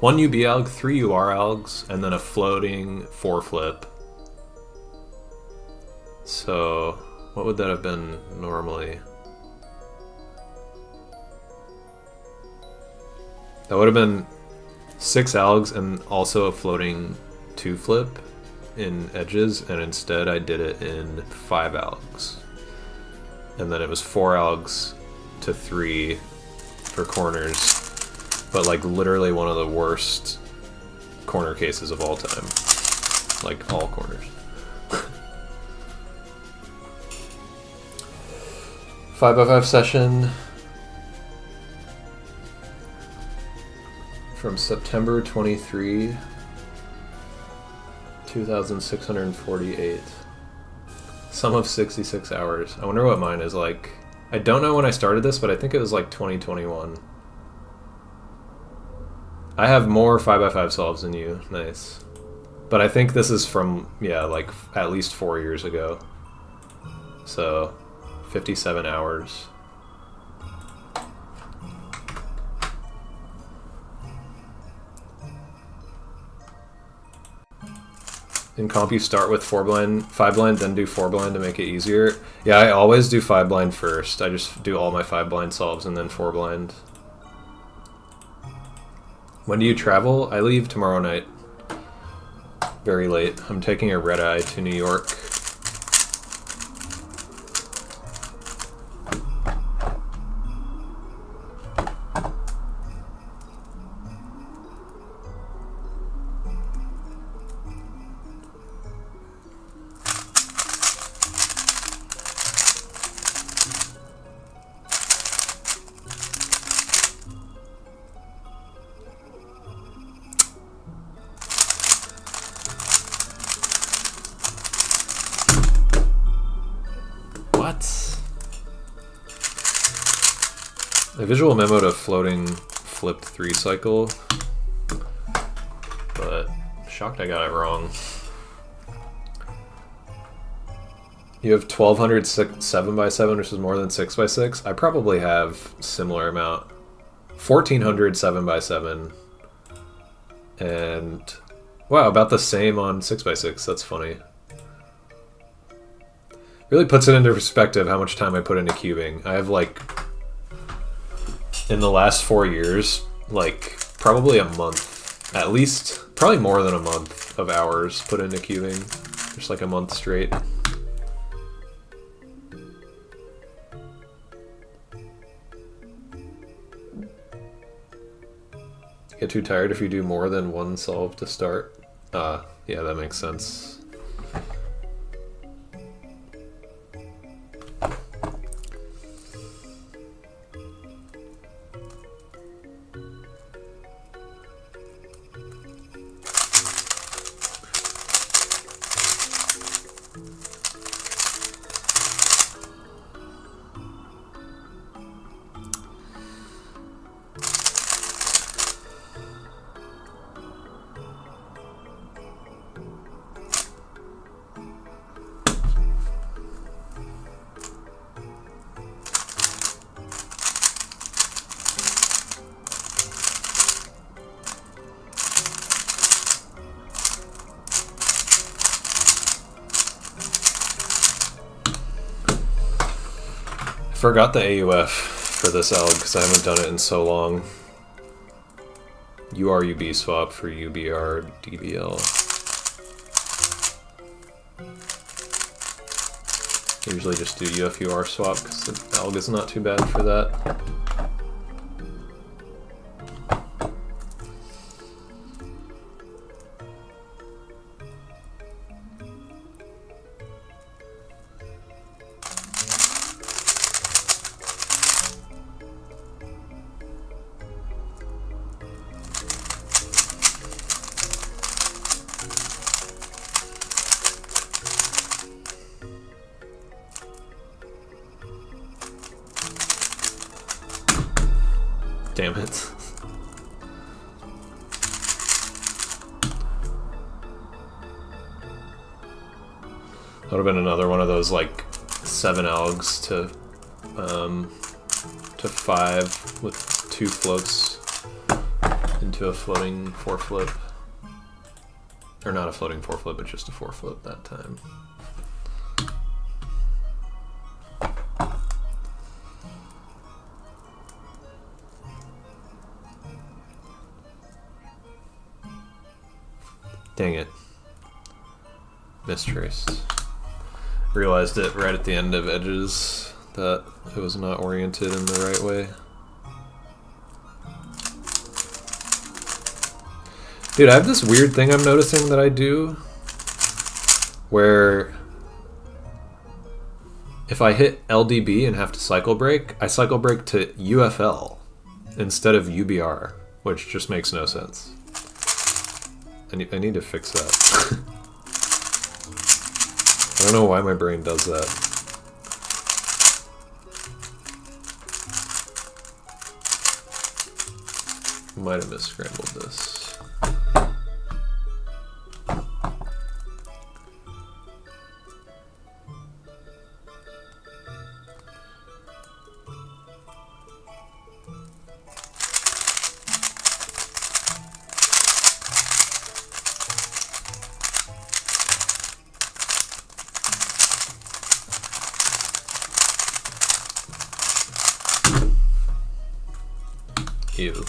Speaker 1: 1 UB-alg, 3 UR-algs, and then a floating 4-flip. So what would that have been normally? That would have been 6 algs and also a floating 2-flip in edges, and instead I did it in 5 algs. And then it was 4 algs to 3 for corners, but like literally one of the worst corner cases of all time. Like all corners. 5x5 session from September 23, 2,648. Sum of 66 hours. I wonder what mine is like. I don't know when I started this, but I think it was like 2021. I have more 5x5 solves than you. Nice. But I think this is from, yeah, like at least 4 years ago. So, 57 hours. In comp, you start with 4-blind, 5-blind, then do 4-blind to make it easier. Yeah, I always do 5-blind first. I just do all my 5-blind solves and then 4-blind. When do you travel? I leave tomorrow night. Very late. I'm taking a red-eye to New York. A visual memo to floating flipped 3 cycle, but shocked I got it wrong. You have 1200 7x7, which is more than 6x6. I probably have similar amount. 1400 7x7, and wow, about the same on 6x6. That's funny. Really puts it into perspective how much time I put into cubing. I have like, in the last 4 years, like probably a month, at least, probably more than a month of hours put into cubing. Just like a month straight. Get too tired if you do more than one solve to start. Yeah, that makes sense. Forgot the AUF for this alg because I haven't done it in so long. URUB swap for UBR DBL. Usually just do UFUR swap because the alg is not too bad for that. Damn it. That would have been another one of those like 7 algs to to 5 with 2 floats into a floating 4-flip. Or not a floating 4-flip, but just a 4-flip that time. Dang it. Mistraced. Realized it right at the end of edges that it was not oriented in the right way. Dude, I have this weird thing I'm noticing that I do where if I hit LDB and have to cycle break, I cycle break to UFL instead of UBR, which just makes no sense. I need to fix that. I don't know why my brain does that. Might have misscrambled this. Ew.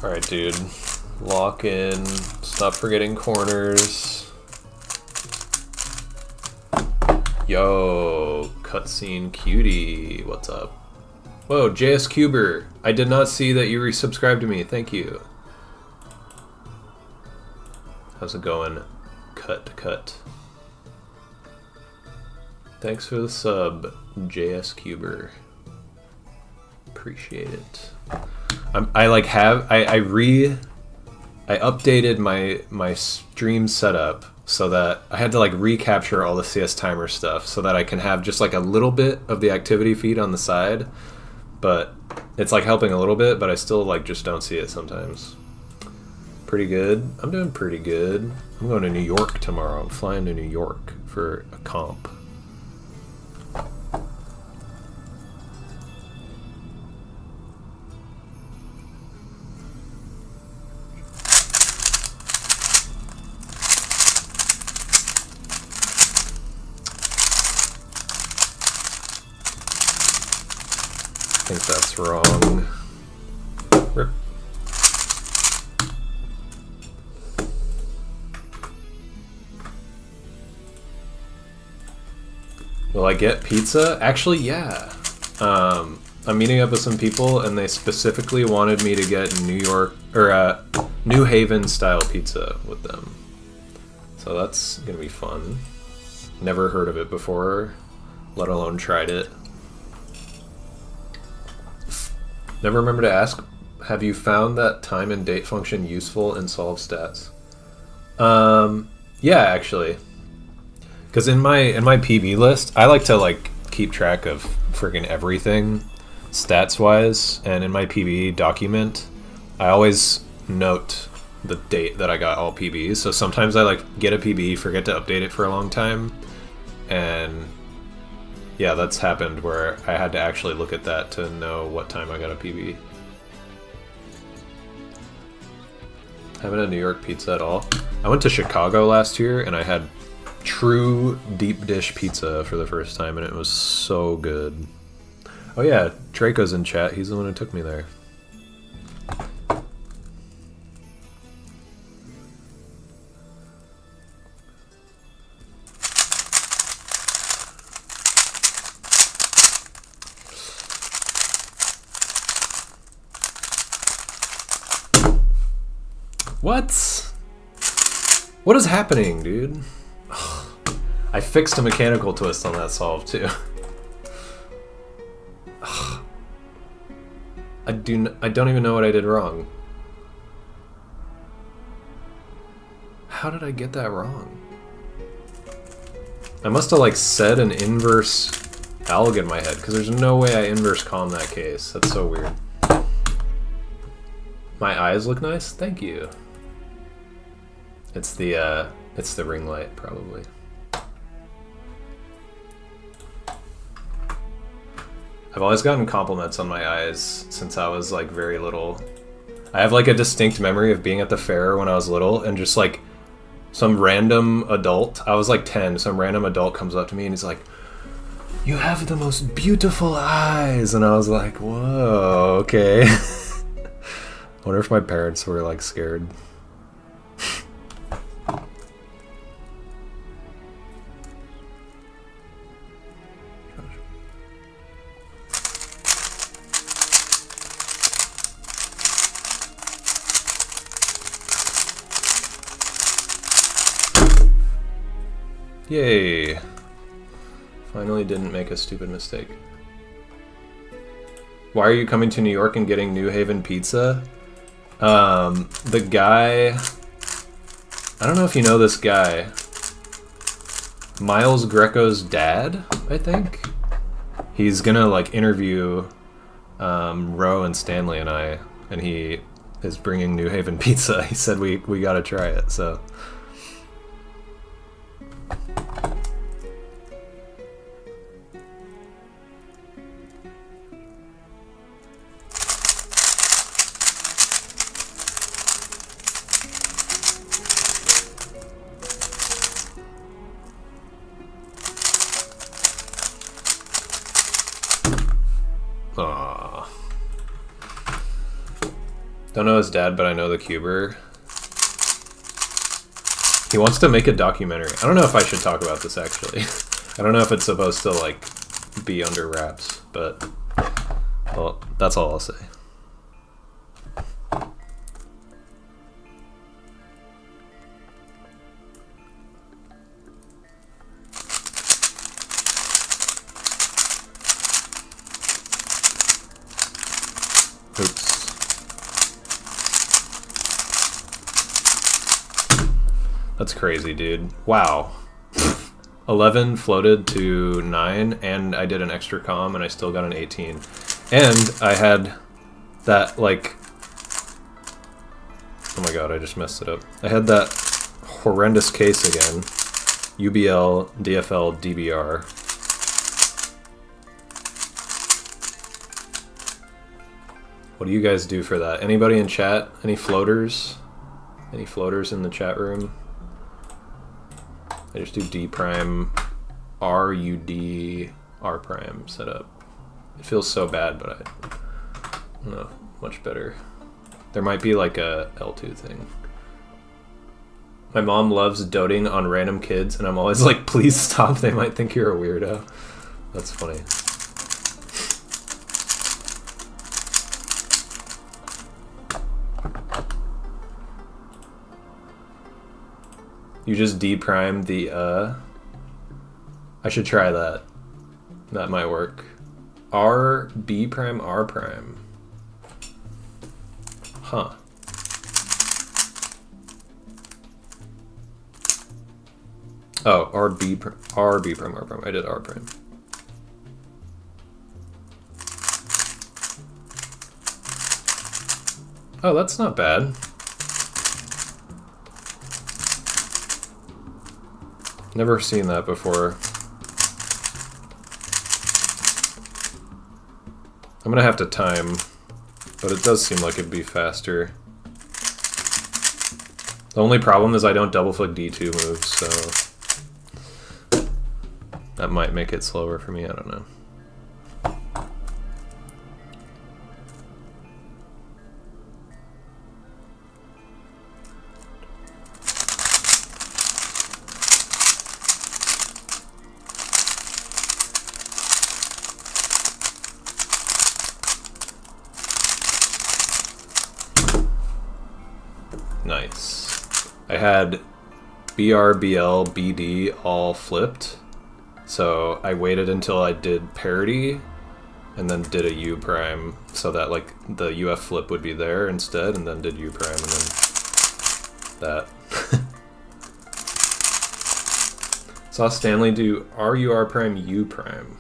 Speaker 1: Alright, dude. Lock in. Stop forgetting corners. Yo, cutscene cutie. What's up? Whoa, JS Cuber. I did not see that you resubscribed to me. Thank you. How's it going? Cut. Thanks for the sub, JS Cuber. Appreciate it. I updated my stream setup so that I had to like recapture all the CS timer stuff so that I can have just like a little bit of the activity feed on the side, but it's like helping a little bit, but I still like just don't see it sometimes. Pretty good. I'm doing pretty good. I'm going to New York tomorrow. I'm flying to New York for a comp. I think that's wrong. Rip. Will I get pizza? Actually, yeah. I'm meeting up with some people, and they specifically wanted me to get New York or New Haven style pizza with them. So that's gonna be fun. Never heard of it before, let alone tried it. Never remember to ask, have you found that time and date function useful in solve stats? Yeah, actually. Because in my PB list, I like to like keep track of freaking everything stats wise, and in my PB document, I always note the date that I got all PBs. So sometimes I like get a PB, forget to update it for a long time, and yeah, that's happened where I had to actually look at that to know what time I got a PB. Haven't had New York pizza at all. I went to Chicago last year and I had true deep dish pizza for the first time, and it was so good. Oh yeah, Draco's in chat. He's the one who took me there. What? What is happening, dude? I fixed a mechanical twist on that solve, too. I don't even know what I did wrong. How did I get that wrong? I must have like said an inverse alg in my head, because there's no way I inverse calm that case. That's so weird. My eyes look nice? Thank you. It's the ring light, probably. I've always gotten compliments on my eyes since I was like very little. I have like a distinct memory of being at the fair when I was little and just like some random adult, I was like 10, some random adult comes up to me and he's like, "You have the most beautiful eyes." And I was like, whoa, okay. I wonder if my parents were like scared. Yay. Finally didn't make a stupid mistake. Why are you coming to New York and getting New Haven pizza? The guy... I don't know if you know this guy. Miles Greco's dad, I think? He's gonna like interview Ro and Stanley and I, and he is bringing New Haven pizza. He said we gotta try it, so... Aww. Don't know his dad, but I know the cuber. He wants to make a documentary. I don't know if I should talk about this, actually. I don't know if it's supposed to, like, be under wraps, but... well, that's all I'll say. Oops. That's crazy, dude. Wow. 11 floated to 9, and I did an extra comm, and I still got an 18. And I had that, like... oh my god, I just messed it up. I had that horrendous case again. UBL, DFL, DBR. What do you guys do for that? Anybody in chat? Any floaters? Any floaters in the chat room? I just do D prime, R, U, D, R prime setup. It feels so bad, but I don't know, much better. There might be like a L2 thing. My mom loves doting on random kids, and I'm always like, please stop, they might think you're a weirdo. That's funny. You just D-prime the, I should try that. That might work. R, B prime, R prime. Huh. Oh, R, B prime, R prime. I did R prime. Oh, that's not bad. Never seen that before. I'm gonna have to time, but it does seem like it'd be faster. The only problem is I don't double flick D2 moves, so that might make it slower for me, I don't know. Nice. I had BR, BL, BD all flipped. So I waited until I did parity and then did a U prime so that like the UF flip would be there instead, and then did U prime and then that. Saw Stanley do RU R prime U prime.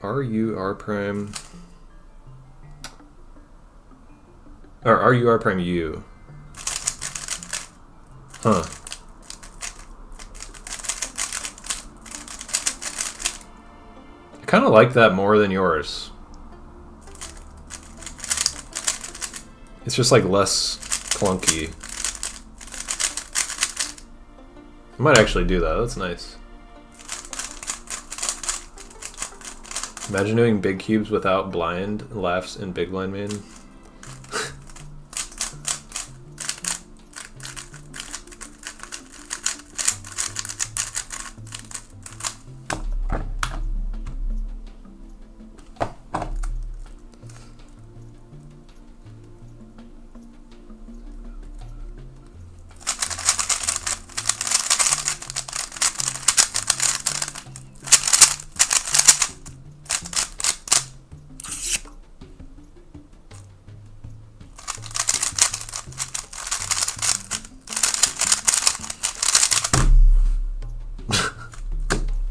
Speaker 1: RU R prime. Or RU R prime U. Huh. I kind of like that more than yours. It's just like less clunky. I might actually do that. That's nice. Imagine doing big cubes without blind laughs in big blind main.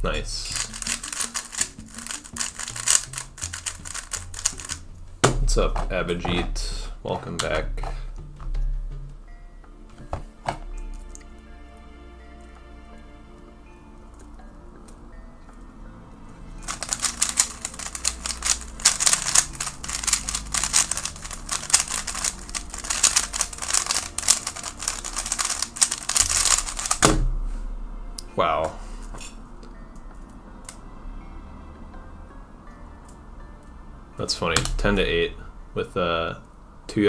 Speaker 1: Nice. What's up, Abhijit? Welcome back. Wow. That's funny. 10 to 8 with 2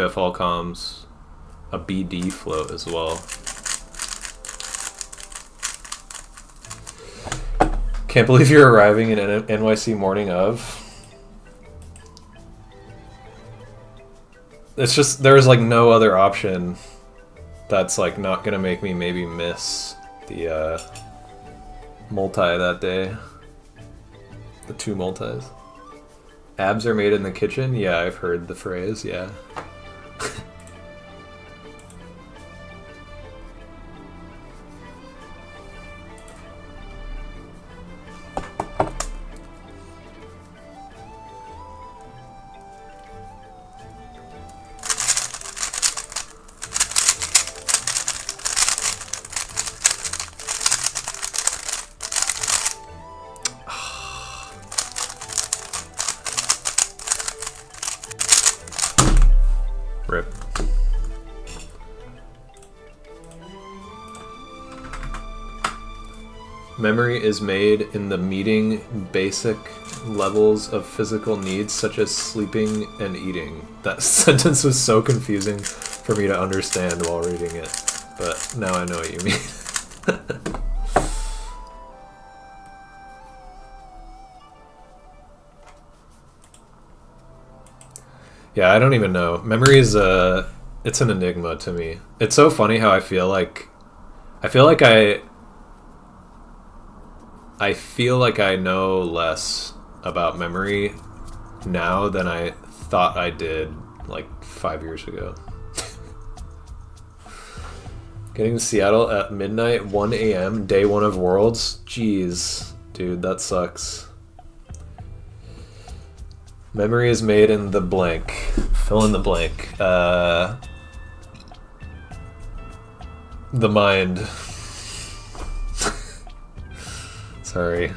Speaker 1: UF all comms, a BD float as well. Can't believe you're arriving in NYC morning of. It's just, there's like no other option that's like not gonna make me maybe miss the multi that day. The 2 multis. Abs are made in the kitchen? Yeah, I've heard the phrase, yeah. Rip. Memory is made in the meeting basic levels of physical needs such as sleeping and eating. That sentence was so confusing for me to understand while reading it, but now I know what you mean. Yeah, I don't even know. Memory is it's an enigma to me. It's so funny how I feel like I know less about memory now than I thought I did like 5 years ago. Getting to Seattle at midnight, 1 a.m., day 1 of Worlds. Jeez, dude, that sucks. Memory is made in the blank. Fill in the blank. The mind. Sorry.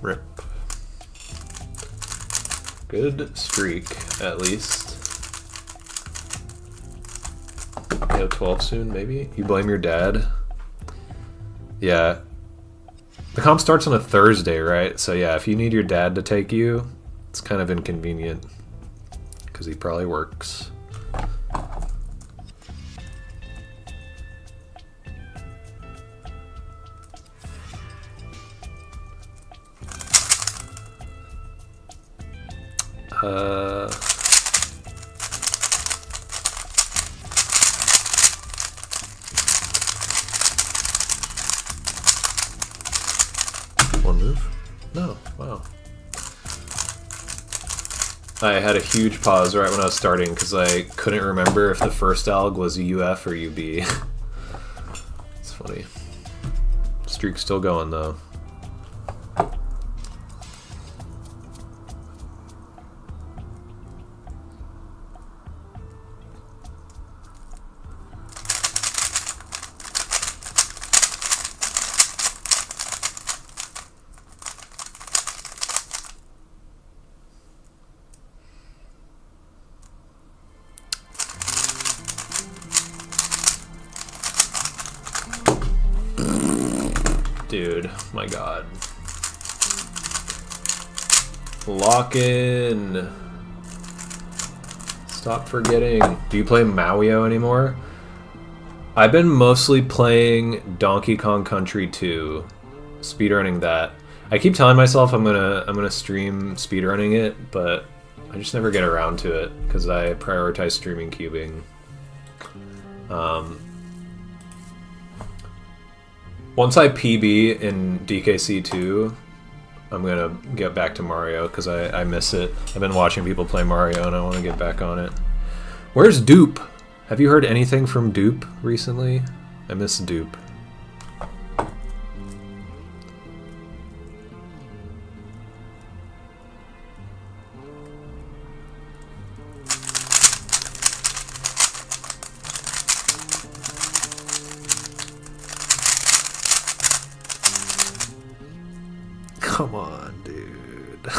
Speaker 1: Rip. Good streak, at least. You have 12 soon, maybe? You blame your dad? Yeah. The comp starts on a Thursday, right? So yeah, if you need your dad to take you, it's kind of inconvenient because he probably works. One move? No. Wow. I had a huge pause right when I was starting because I couldn't remember if the first alg was UF or UB. It's funny. Streak's still going though. Dude, my god. Lock in. Stop forgetting. Do you play Mario anymore? I've been mostly playing Donkey Kong Country 2, speedrunning that. I keep telling myself I'm gonna stream speedrunning it, but I just never get around to it because I prioritize streaming cubing. Once I PB in DKC2, I'm gonna get back to Mario because I miss it. I've been watching people play Mario and I want to get back on it. Where's Dupe? Have you heard anything from Dupe recently? I miss Dupe. Come on, dude.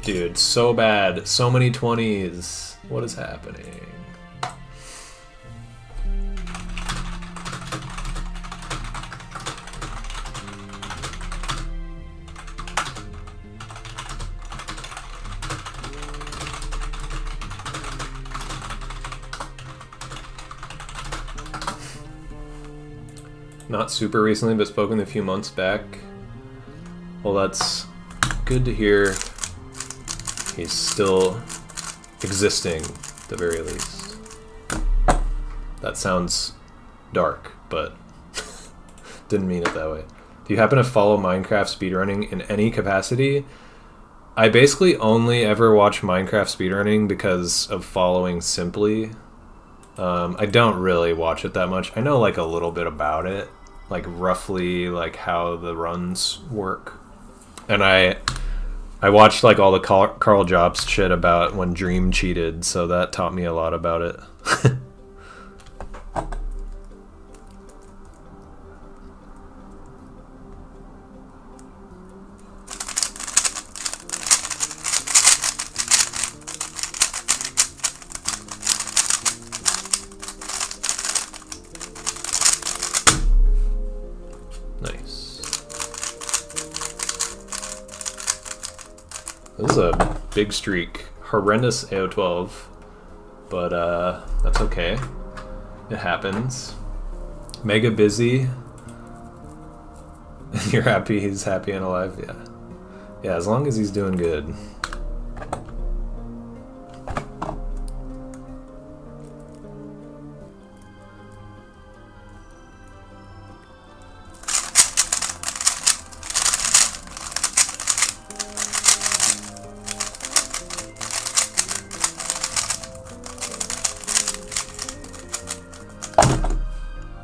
Speaker 1: Dude, so bad. So many 20s. What is happening? Not super recently, but spoken a few months back. Well, that's good to hear. He's still existing, at the very least. That sounds dark, but didn't mean it that way. Do you happen to follow Minecraft speedrunning in any capacity? I basically only ever watch Minecraft speedrunning because of following Simply. I don't really watch it that much. I know like a little bit about it, like roughly like how the runs work. And I watched like all the Carl Jobs shit about when Dream cheated, so that taught me a lot about it. This is a big streak. Horrendous AO12. But that's okay. It happens. Mega busy. You're happy he's happy and alive? Yeah. Yeah, as long as he's doing good.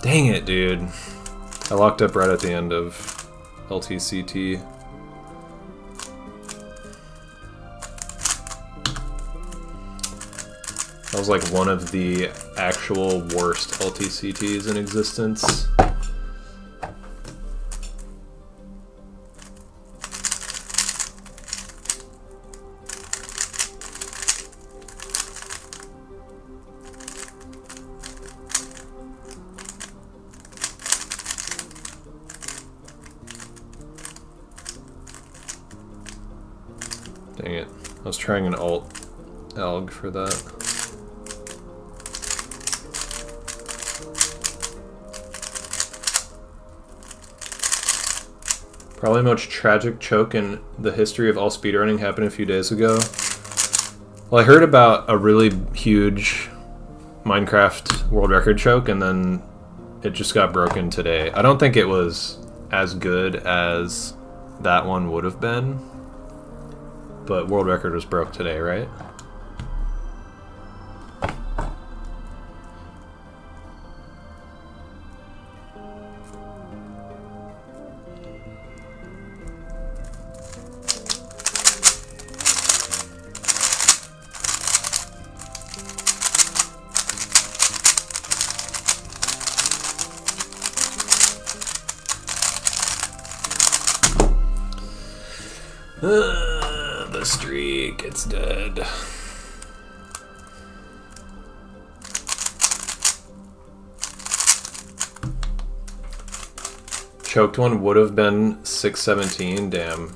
Speaker 1: Dang it, dude. I locked up right at the end of LTCT. That was like one of the actual worst LTCTs in existence. Dang it. I was trying an alt alg for that. Probably the most tragic choke in the history of all speedrunning happened a few days ago. Well, I heard about a really huge Minecraft world record choke, and then it just got broken today. I don't think it was as good as that one would have been, but world record was broke today, right? The streak, it's dead. Choked one would have been 617, damn.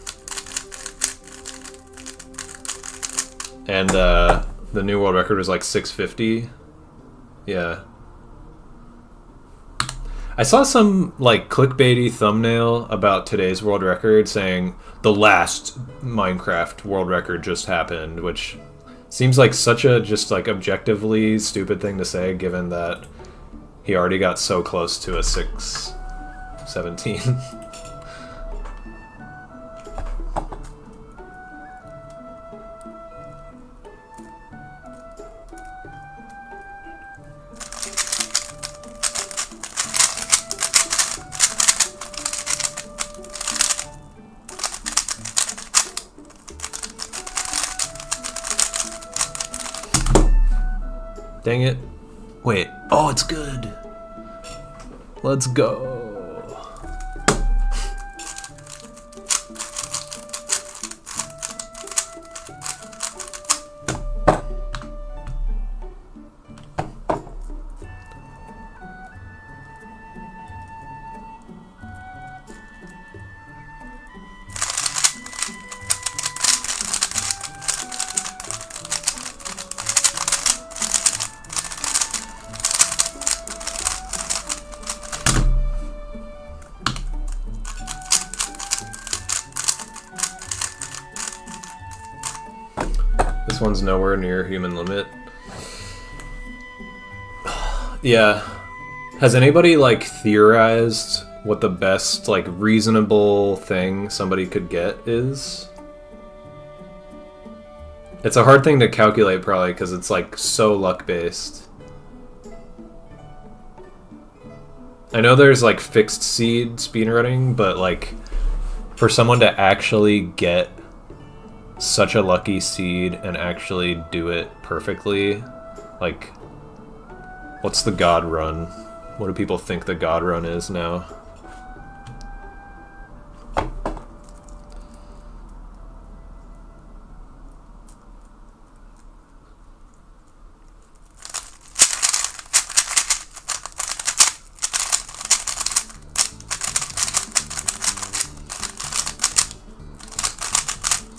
Speaker 1: And the new world record was like 650. Yeah. I saw some like clickbaity thumbnail about today's world record saying the last Minecraft world record just happened, which seems like such a just like objectively stupid thing to say given that he already got so close to a 617. Dang it. Wait. Oh, it's good. Let's go. This one's nowhere near human limit. Yeah. Has anybody like theorized what the best like reasonable thing somebody could get is? It's a hard thing to calculate probably because it's like so luck based. I know there's like fixed seed speedrunning, but like for someone to actually get such a lucky seed and actually do it perfectly, like, what's the god run? What do people think the god run is now?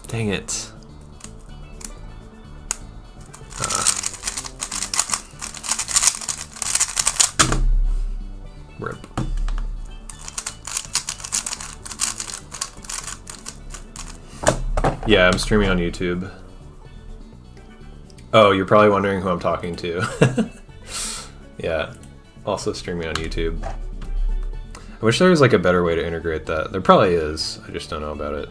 Speaker 1: Dang it. Rip. Yeah, I'm streaming on YouTube. Oh, you're probably wondering who I'm talking to. Yeah, also streaming on YouTube. I wish there was like a better way to integrate that. There probably is, I just don't know about it.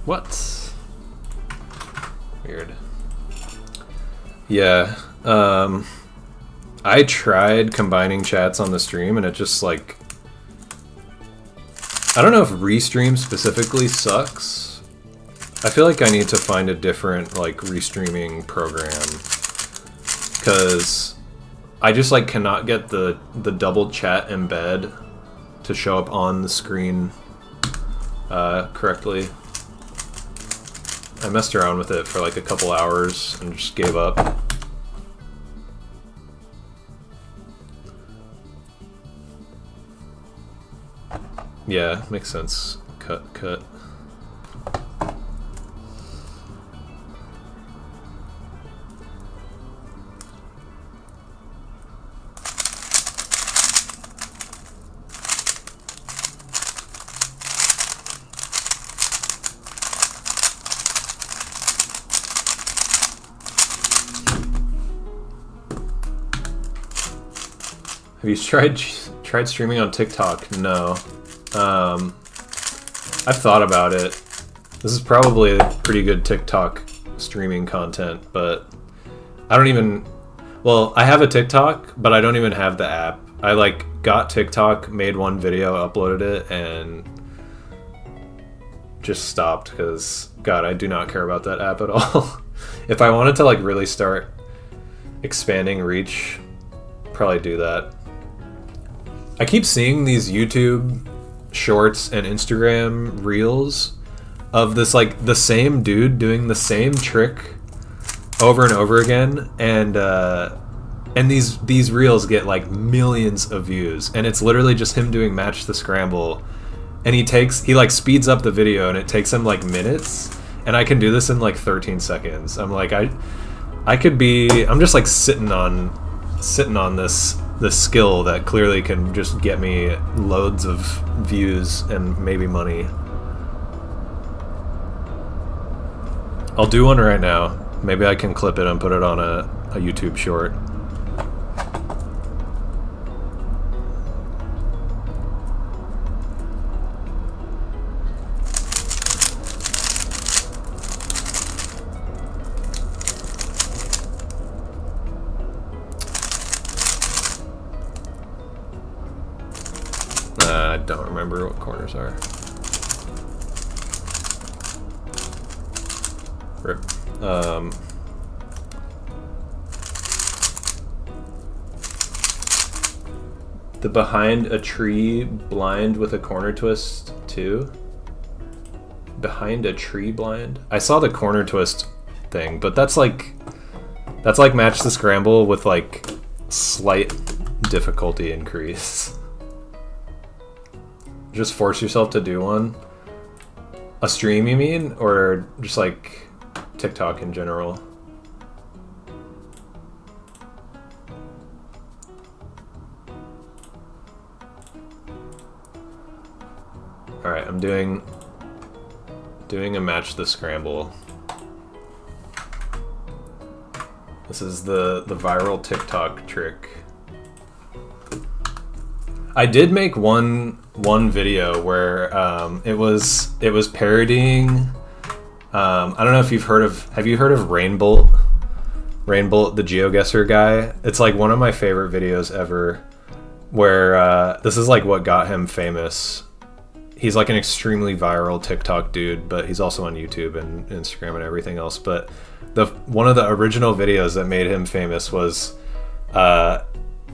Speaker 1: What? Weird. Yeah. I tried combining chats on the stream and it just like... I don't know if Restream specifically sucks. I feel like I need to find a different like restreaming program. Because I just like cannot get the double chat embed to show up on the screen correctly. I messed around with it for like a couple hours and just gave up. Yeah, makes sense. Cut. Have you tried streaming on TikTok? No. I've thought about it. This is probably pretty good TikTok streaming content, but I don't even... Well, I have a TikTok, but I don't even have the app. I like got TikTok, made one video, uploaded it, and just stopped because, God, I do not care about that app at all. If I wanted to like really start expanding reach, probably do that. I keep seeing these YouTube shorts and Instagram reels of this like the same dude doing the same trick over and over again, and these reels get like millions of views, and it's literally just him doing match the scramble, and he like speeds up the video and it takes him like minutes, and I can do this in like 13 seconds. I'm like I'm just like sitting on this skill that clearly can just get me loads of views and maybe money. I'll do one right now. Maybe I can clip it and put it on a YouTube short. I don't remember what corners are. Rip. The behind a tree blind with a corner twist too. Behind a tree blind? I saw the corner twist thing, but that's like match the scramble with like slight difficulty increase. Just force yourself to do one. A stream, you mean? Or just like TikTok in general? Alright, I'm doing a match the scramble. This is the viral TikTok trick. I did make one video where it was parodying. I don't know if you've heard of. Have you heard of Rainbolt? Rainbolt, the GeoGuessr guy. It's like one of my favorite videos ever. Where this is like what got him famous. He's like an extremely viral TikTok dude, but he's also on YouTube and Instagram and everything else. But one of the original videos that made him famous was.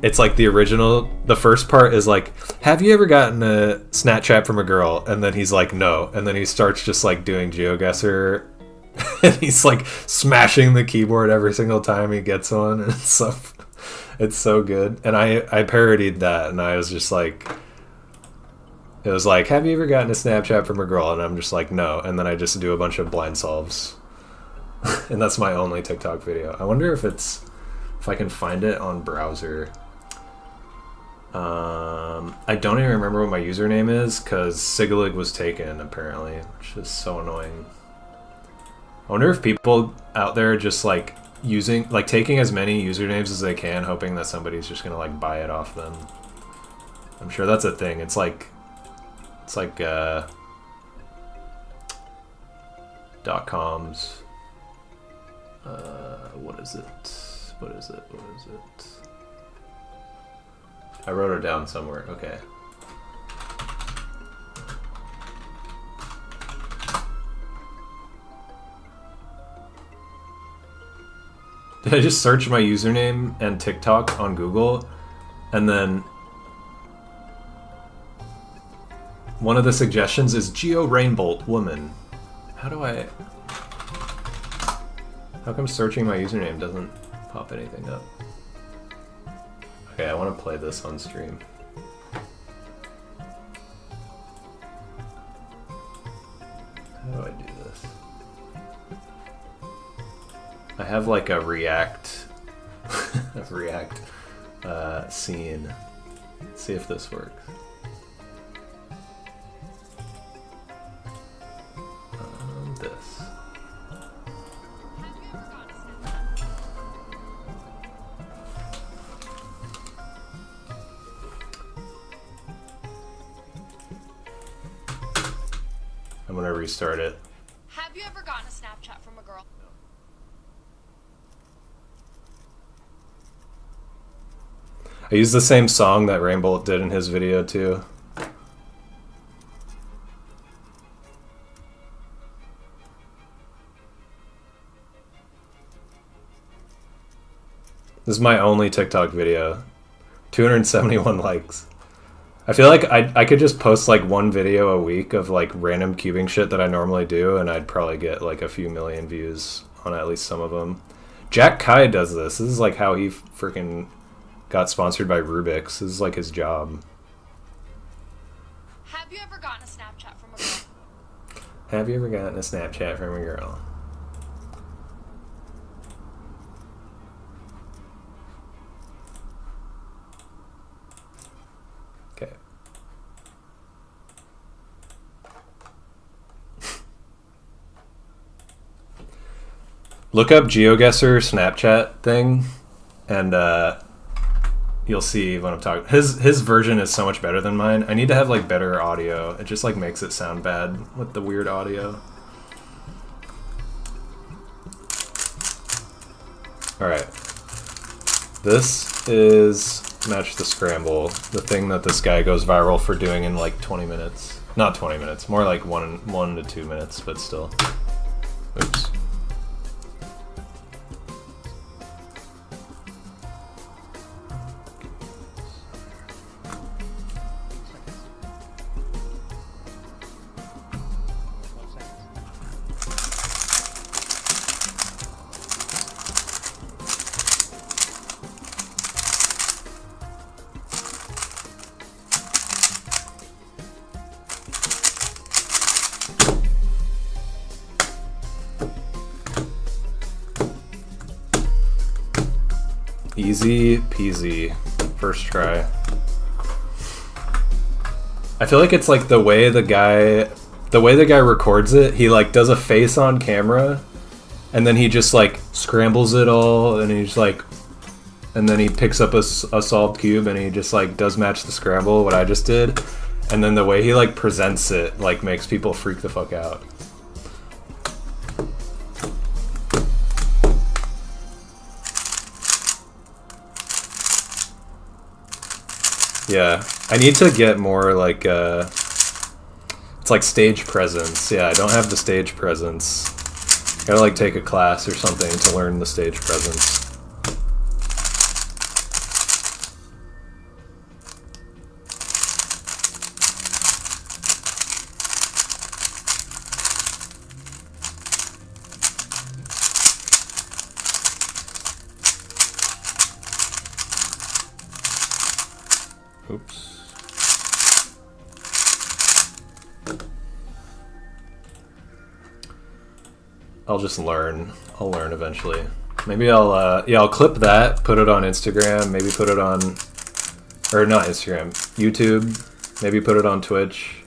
Speaker 1: It's like the first part is like, have you ever gotten a Snapchat from a girl? And then he's like, no. And then he starts just like doing GeoGuessr and he's like smashing the keyboard every single time he gets one. And it's so good. And I parodied that and I was just like, it was like, have you ever gotten a Snapchat from a girl? And I'm just like, no. And then I just do a bunch of blind solves. And that's my only TikTok video. I wonder if I can find it on browser. I don't even remember what my username is because Sigillig was taken apparently, which is so annoying. I wonder if people out there just like taking as many usernames as they can, hoping that somebody's just gonna like buy it off them. I'm sure that's a thing. It's like .coms. What is it? What is it? What is it? I wrote it down somewhere. Okay. Did I just search my username and TikTok on Google, and then one of the suggestions is Geo Rainbolt woman. How come searching my username doesn't pop anything up? Okay, I want to play this on stream. How do I do this? I have like a React, scene. Let's see if this works. This. I'm gonna restart it.
Speaker 2: Have you ever gotten a Snapchat from a girl?
Speaker 1: I used the same song that Rainbow did in his video too. This is my only TikTok video. 271 likes. I feel like I could just post like one video a week of like random cubing shit that I normally do, and I'd probably get like a few million views on at least some of them. Jack Kai does this. This is like how he freaking got sponsored by Rubik's. This is like his job.
Speaker 2: Have you ever gotten a Snapchat from a girl?
Speaker 1: Have you ever gotten a Snapchat from a girl? Okay. Look up GeoGuessr Snapchat thing, and you'll see what I'm talking. His version is so much better than mine. I need to have like better audio. It just like makes it sound bad with the weird audio. All right. This is Match the Scramble, the thing that this guy goes viral for doing in like 20 minutes. Not 20 minutes, more like 1 to 2 minutes, but still. Oops. Easy peasy. First try. I feel like it's like the way the guy records it, he like does a face on camera and then he just like scrambles it all and he's like, and then he picks up a solved cube and he just like does match the scramble, what I just did. And then the way he like presents it like makes people freak the fuck out. Yeah, I need to get more like it's like stage presence. Yeah, I don't have the stage presence. Gotta like take a class or something to learn the stage presence. Oops. I'll just learn. I'll learn eventually. Maybe I'll clip that, put it on Instagram, maybe put it on, or not Instagram, YouTube, maybe put it on Twitch.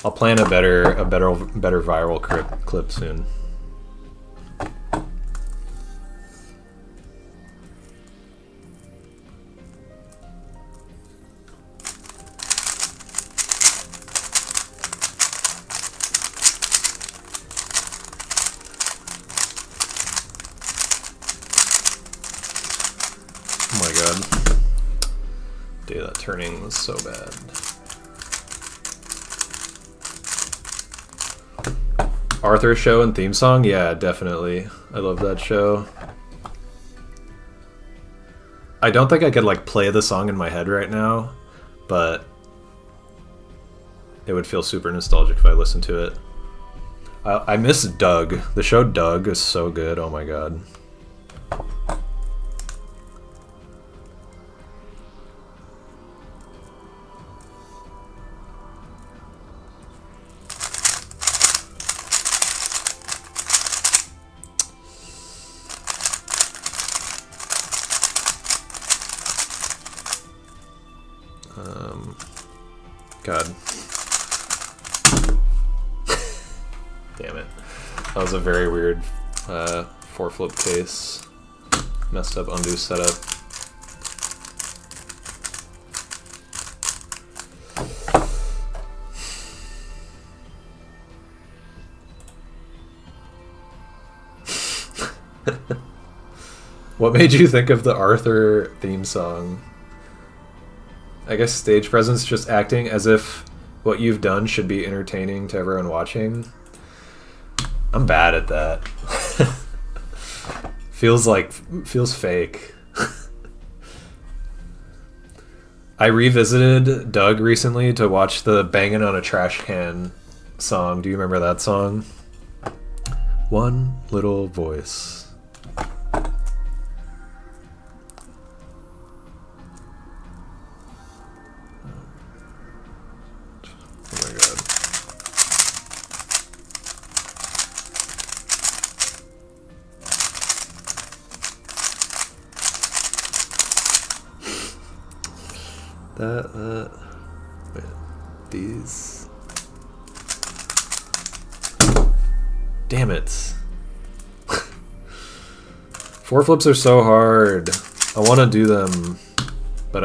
Speaker 1: I'll plan a better viral clip soon. Turning was so bad. Arthur's show and theme song? Yeah, definitely. I love that show. I don't think I could like play the song in my head right now, but it would feel super nostalgic if I listened to it. I miss Doug. The show Doug is so good. Oh my god. God. Damn it. That was a very weird 4-flip case. Messed up undo setup. What made you think of the Arthur theme song? I guess stage presence, just acting as if what you've done should be entertaining to everyone watching. I'm bad at that. feels fake. I revisited Doug recently to watch the Bangin' on a Trash Can song. Do you remember that song? One little voice. Wait, these. Damn it. 4-flips are so hard. I want to do them, but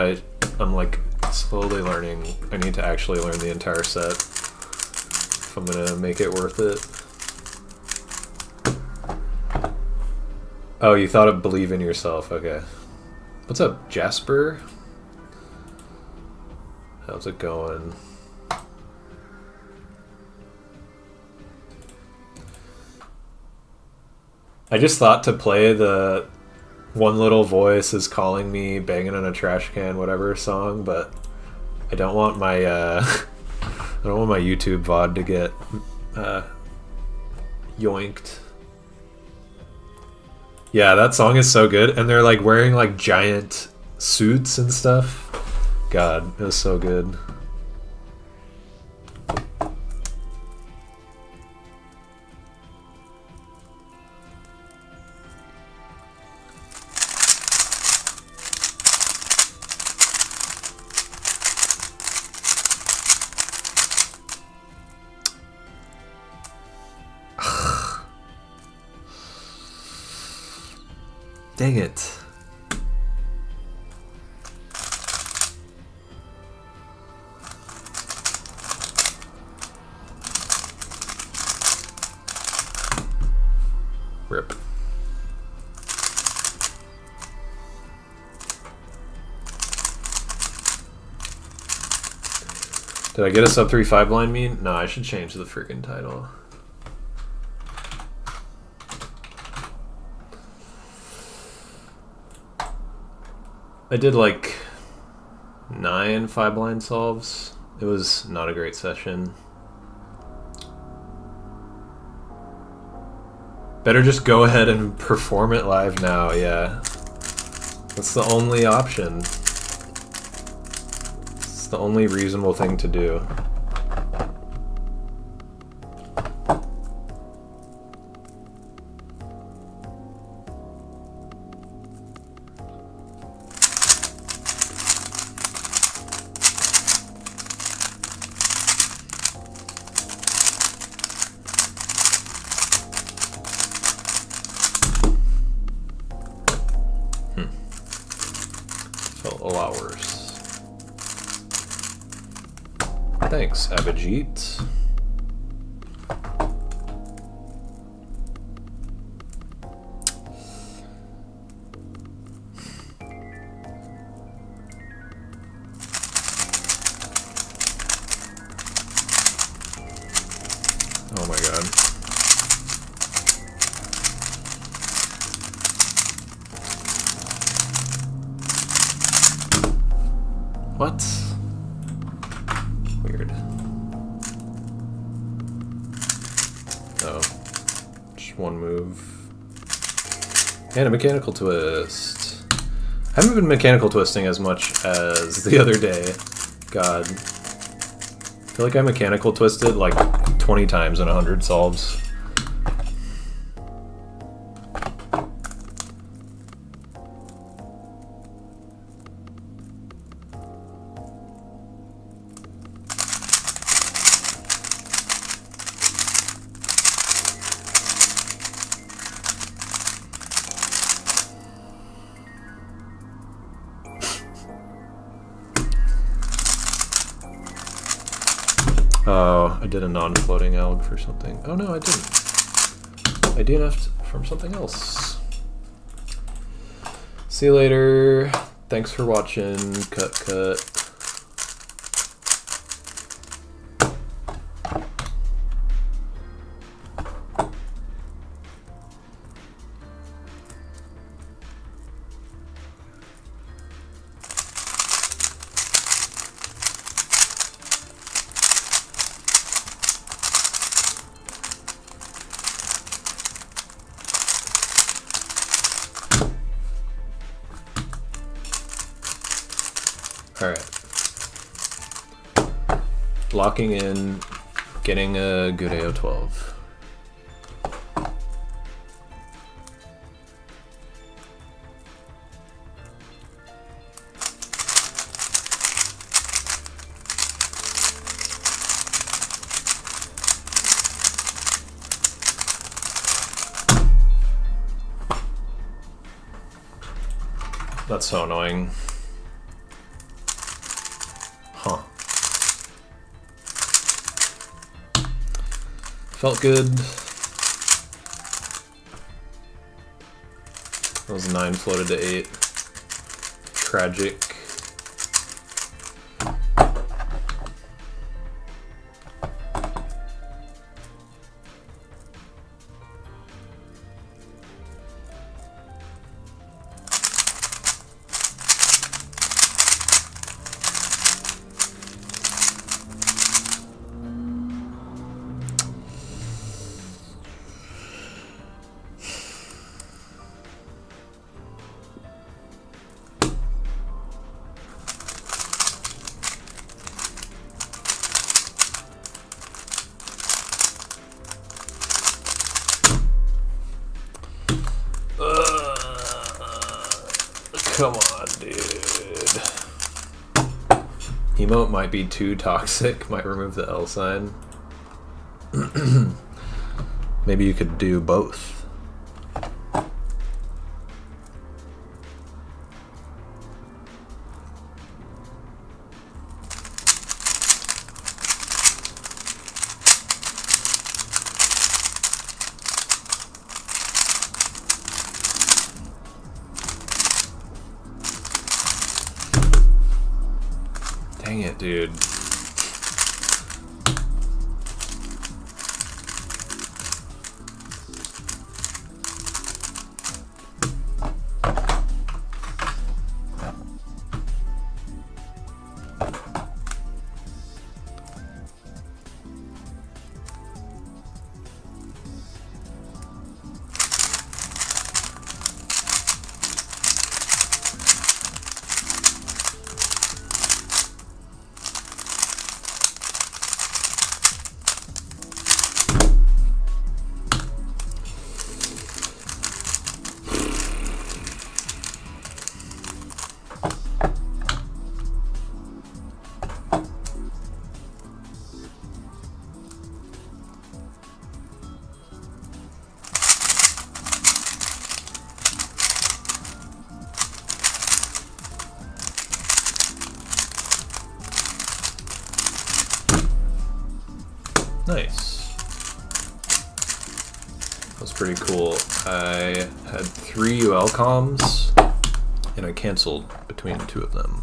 Speaker 1: I'm like slowly learning. I need to actually learn the entire set if I'm gonna make it worth it. Oh, you thought of believe in yourself. Okay. What's up, Jasper? How's it going? I just thought to play the One Little Voice is Calling Me, Banging on a Trash Can, whatever song, but I don't want my I don't want my YouTube VOD to get yoinked. Yeah, that song is so good, and they're like wearing like giant suits and stuff. God, it was so good. Dang it. Rip. Did I get a sub 3-5 blind mean? No, I should change the freaking title. I did like 9 5 blind solves. It was not a great session. Better just go ahead and perform it live now, yeah. That's the only option. It's the only reasonable thing to do. Felt a lot worse. Thanks, Abhijit. one move. And a mechanical twist. I haven't been mechanical twisting as much as the other day. God. I feel like I mechanical twisted like 20 times in 100 solves. Oh, I did a non-floating alg for something. Oh no, I didn't. I DNF'd from something else. See you later. Thanks for watching. Cut. Alright. Locking in, getting a good AO12. That's so annoying. Huh. Felt good. That was 9 floated to 8. Tragic. Come on, dude. Emote might be too toxic. Might remove the L sign. Maybe you could do both. Dang it, dude. Nice. That's pretty cool. I had 3 UL comms, and I canceled between 2 of them.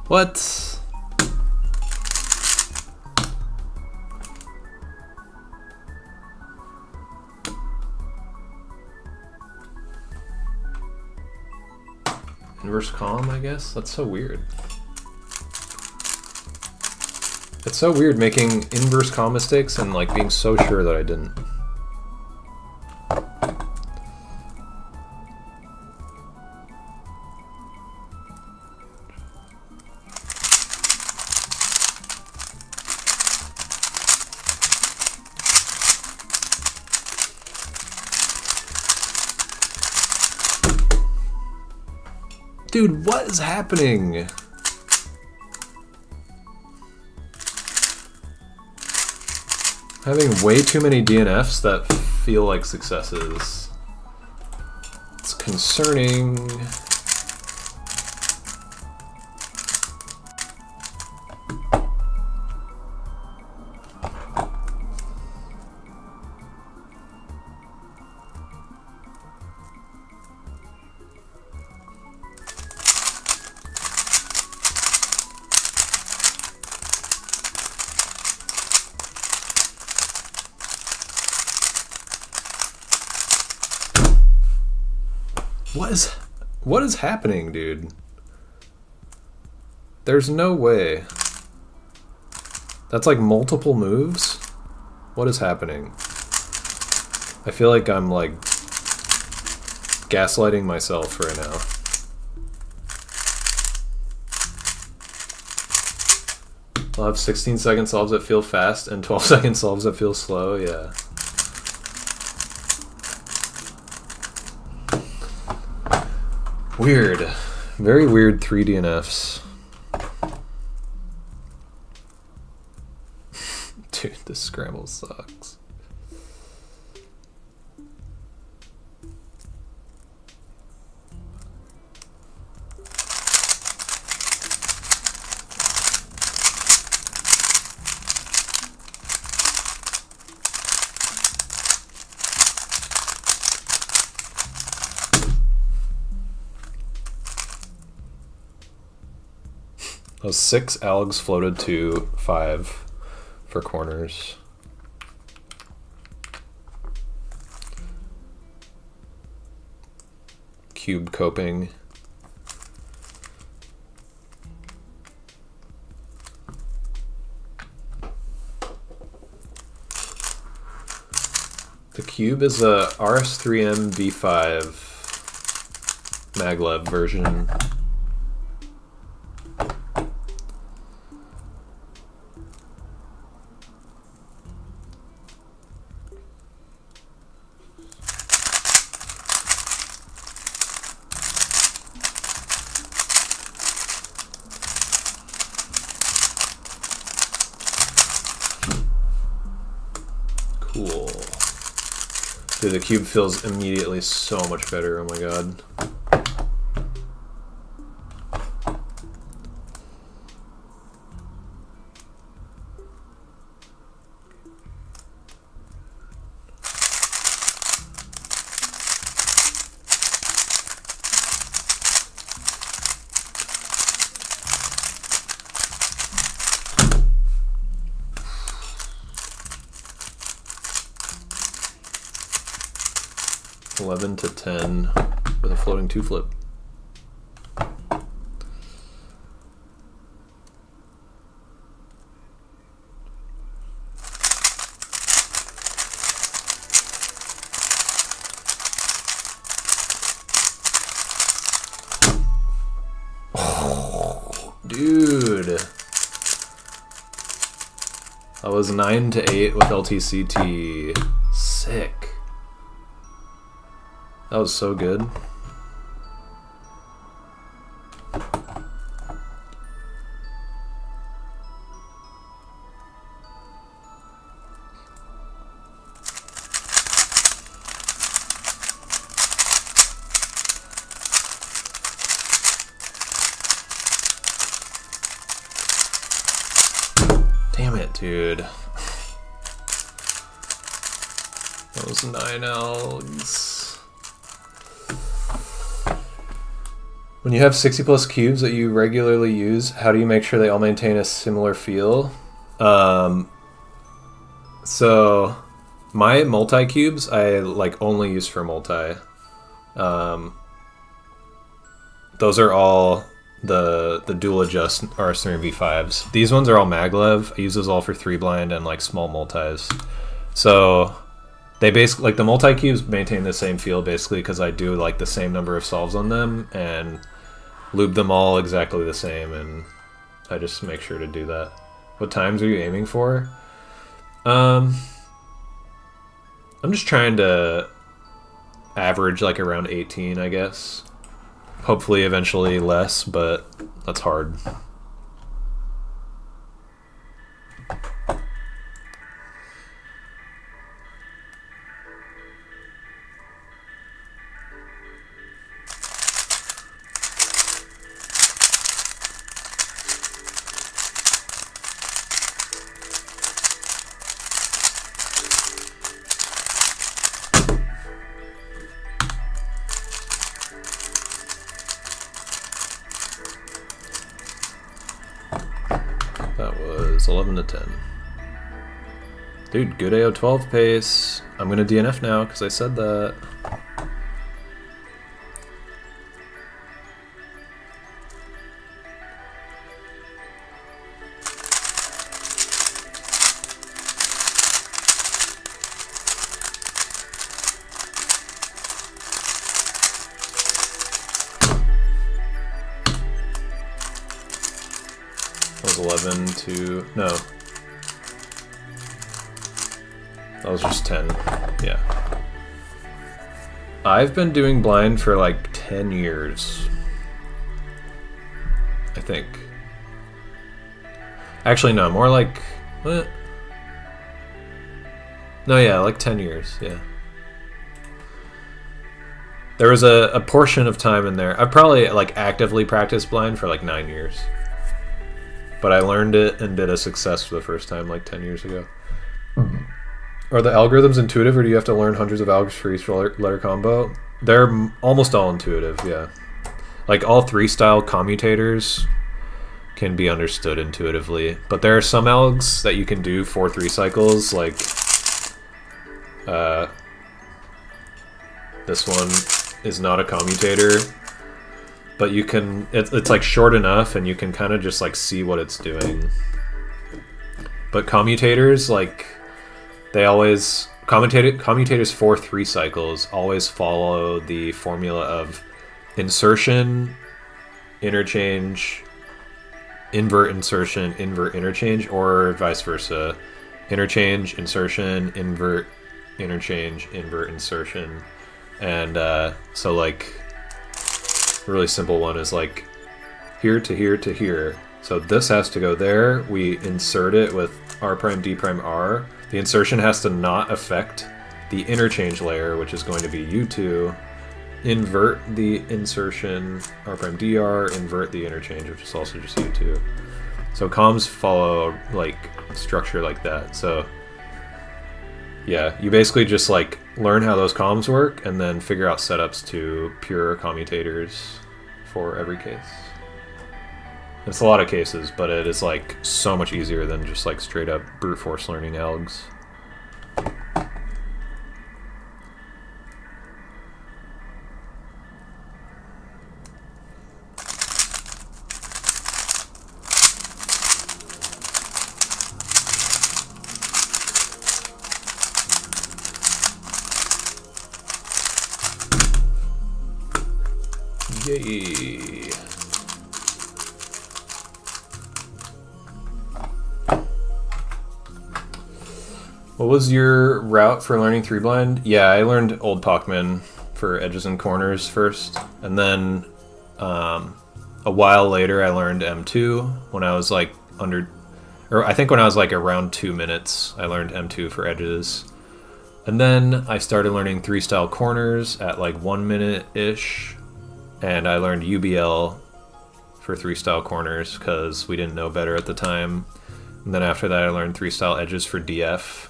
Speaker 1: What? Inverse comm, I guess? That's so weird. It's so weird making inverse comm mistakes and like being so sure that I didn't. Dude, what is happening? Having way too many DNFs that feel like successes. It's concerning. What is happening, dude? There's no way. That's like multiple moves? What is happening? I feel like I'm like gaslighting myself right now. I'll have 16-second solves that feel fast and 12-second solves that feel slow, yeah. Weird. Very weird 3 DNFs. Dude, this scramble sucks. Those 6 algs floated to 5 for corners. Cube coping. The cube is a RS3M V5 maglev version. Cool. Dude, the cube feels immediately so much better. Oh my god. Eleven to 10 with a floating 2 flip. Oh, dude. That was 9 to 8 with LTCT. Sick. That was so good. Damn it, dude. Those 9 elgs. When you have 60 plus cubes that you regularly use, how do you make sure they all maintain a similar feel? So my multi-cubes I like only use for multi. Those are all the dual adjust RS3 and V5s. These ones are all maglev. I use those all for 3 blind and like small multis. So they basically, like the multi-cubes maintain the same feel basically because I do like the same number of solves on them and lube them all exactly the same, and I just make sure to do that. What times are you aiming for? I'm just trying to average like around 18, I guess. Hopefully eventually less, but that's hard. That was 11 to 10. Dude, good AO12 pace. I'm gonna DNF now because I said that. That was 11 to... no. That was just 10. Yeah. I've been doing blind for like 10 years. I think. Actually, no, more like... what? No, yeah, like 10 years, yeah. There was a portion of time in there. I've probably like actively practiced blind for like 9 years. But I learned it and did a success for the first time like 10 years ago. Are the algorithms intuitive, or do you have to learn hundreds of algorithms for each letter combo? They're almost all intuitive, yeah. Like all 3-style commutators can be understood intuitively. But there are some algs that you can do for 3 cycles, like this one is not a commutator. But you can, it's like short enough and you can kind of just like see what it's doing. But commutators, like, they always, commutators for 3 cycles always follow the formula of insertion, interchange, invert insertion, invert interchange, or vice versa. Interchange, insertion, invert, interchange, invert, insertion. And so like, a really simple one is like here to here to here. So this has to go there. We insert it with R prime D prime R. The insertion has to not affect the interchange layer, which is going to be U2. Invert the insertion, R prime DR, invert the interchange, which is also just U2. So comms follow like structure like that. So yeah, you basically just like learn how those comms work and then figure out setups to pure commutators for every case. It's a lot of cases, but it is like so much easier than just like straight up brute force learning algs. Yay. What was your route for learning 3-blind? Yeah, I learned Old Pachman for edges and corners first, and then a while later I learned M2 when I was like I think when I was like around 2 minutes I learned M2 for edges. And then I started learning 3-style corners at like 1 minute-ish. And I learned UBL for 3-style corners because we didn't know better at the time. And then after that I learned 3-style edges for DF,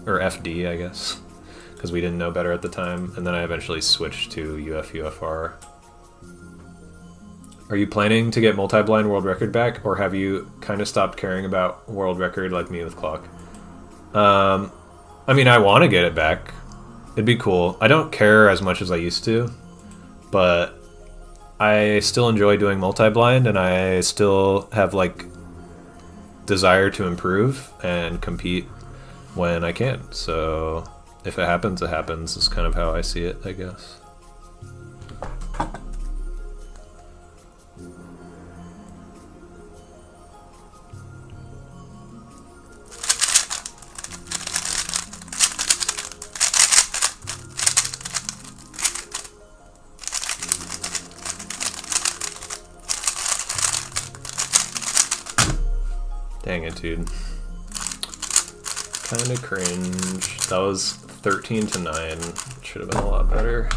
Speaker 1: or FD I guess, because we didn't know better at the time. And then I eventually switched to UF, UFR. Are you planning to get multi-blind world record back, or have you kind of stopped caring about world record like me with clock? I mean, I want to get it back. It'd be cool. I don't care as much as I used to, but I still enjoy doing multi-blind, and I still have like desire to improve and compete when I can. So if it happens, it happens. Is kind of how I see it, I guess. Dang it, dude. Kinda cringe. That was 13 to 9. Should have been a lot better.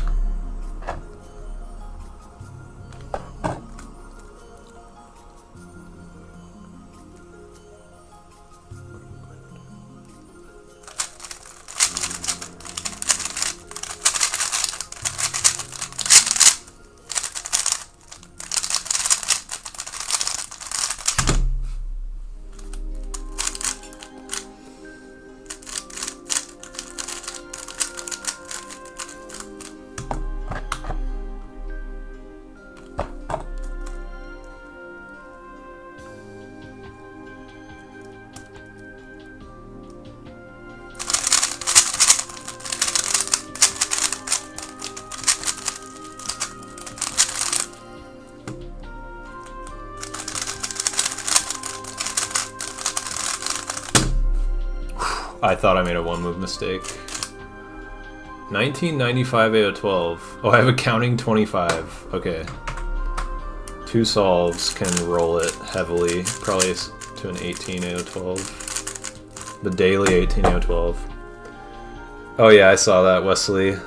Speaker 1: I thought I made a one move mistake. 1995 AO12. Oh, I have a counting 25. Okay. 2 solves can roll it heavily. Probably to an 18 AO12. The daily 18 AO12. Oh yeah, I saw that, Wesley.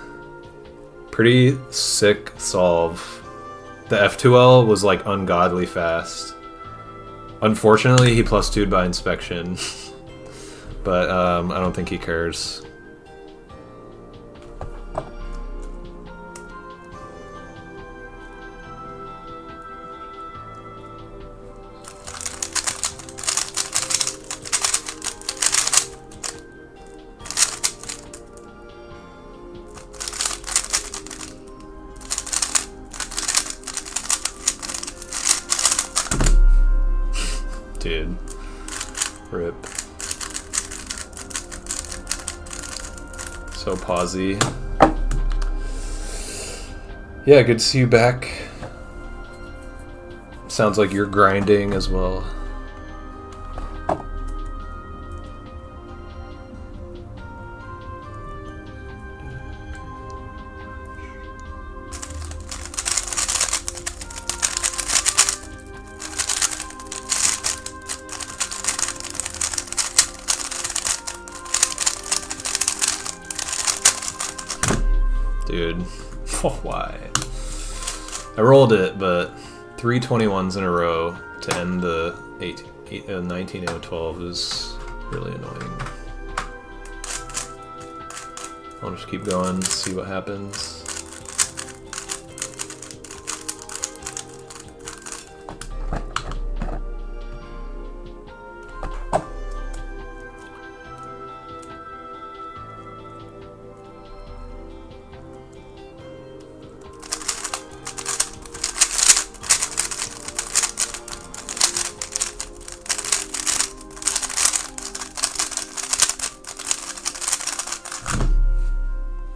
Speaker 1: Pretty sick solve. The F2L was like ungodly fast. Unfortunately, he plus 2'd by inspection. But I don't think he cares. Dude. Rip. So pausey. Yeah, good to see you back. Sounds like you're grinding as well. Dude, why? I rolled it, but 3 21s in a row to end the 19 AO12 is really annoying. I'll just keep going, see what happens.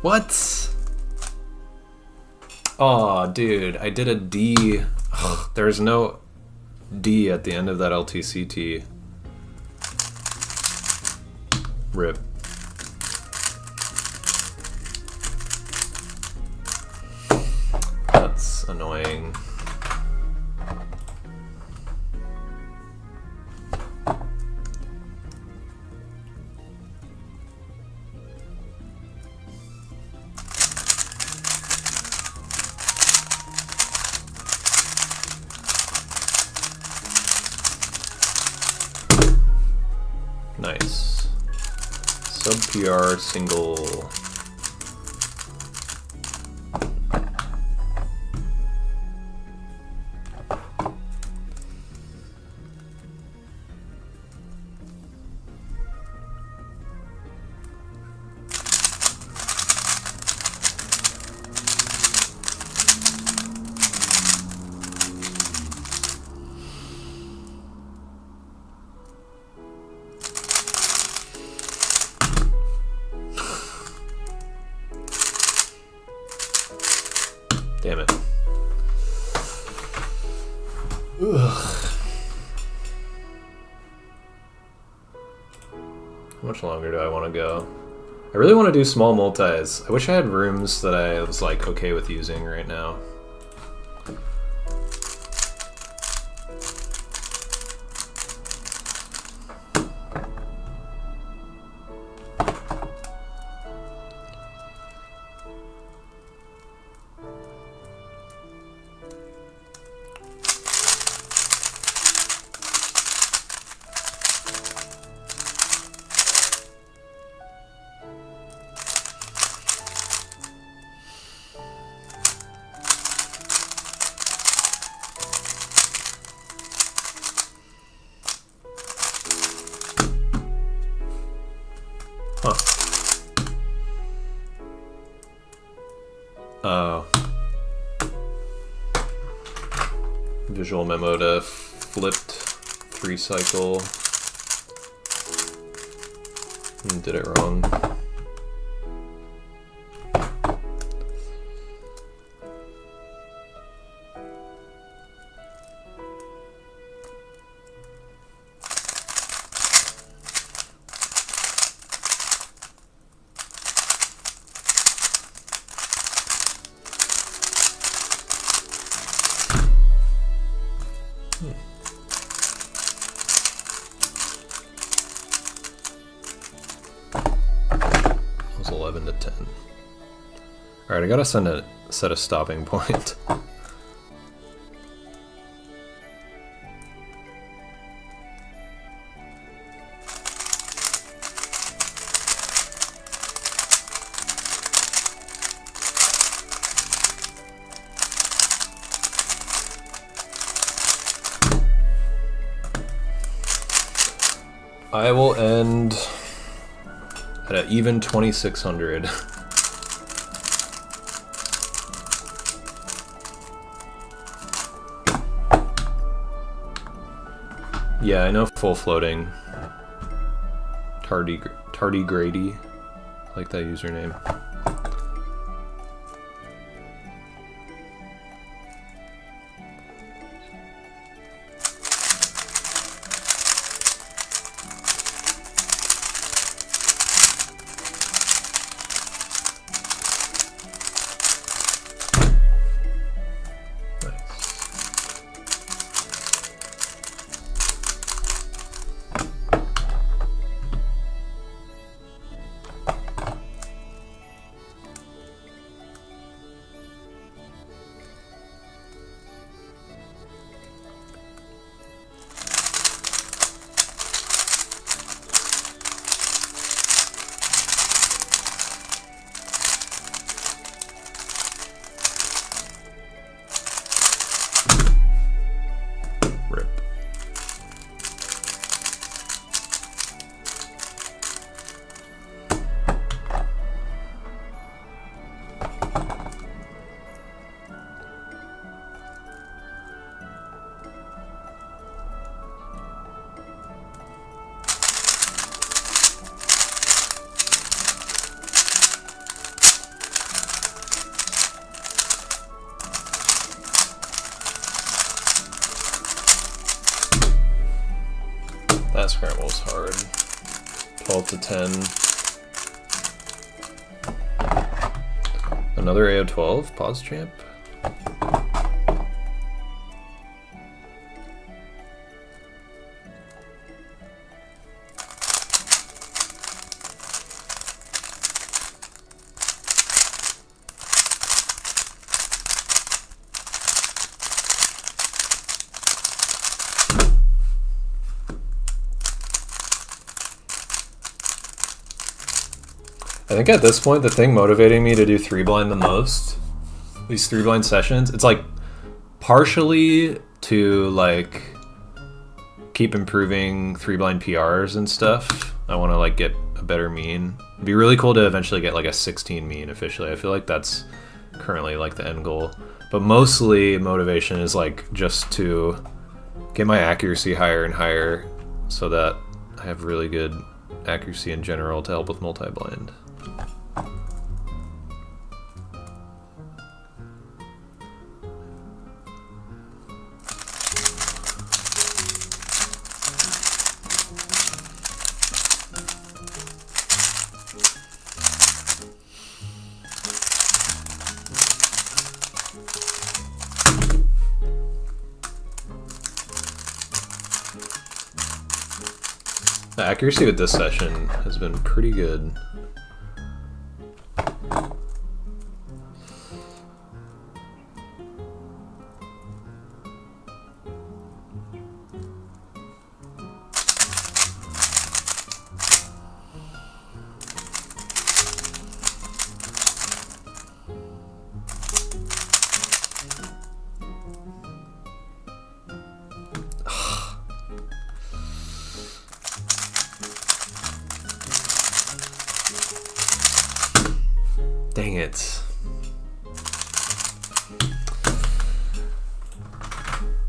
Speaker 1: What? Aw, dude, I did a D. Ugh, there's no D at the end of that LTCT. Rip. That's annoying. Nice. Sub PR single. Damn it. Ugh. How much longer do I want to go? I really want to do small multis. I wish I had rooms that I was like okay with using right now. Huh. Oh. Visual memo to flipped 3 cycle. Did it wrong. It was 11 to 10. Alright, I gotta set a stopping point. I will end at an even 2600. Yeah, I know full floating. Tardigrady. I like that username. That scramble's hard. 12 to 10. Another AO12, pause champ. I think at this point, the thing motivating me to do 3-blind the most, these 3-blind sessions, it's like partially to like keep improving 3-blind PRs and stuff. I want to like get a better mean. It'd be really cool to eventually get like a 16 mean officially. I feel like that's currently like the end goal. But mostly motivation is like just to get my accuracy higher and higher so that I have really good accuracy in general to help with multi-blind. The accuracy with this session has been pretty good. Dang it.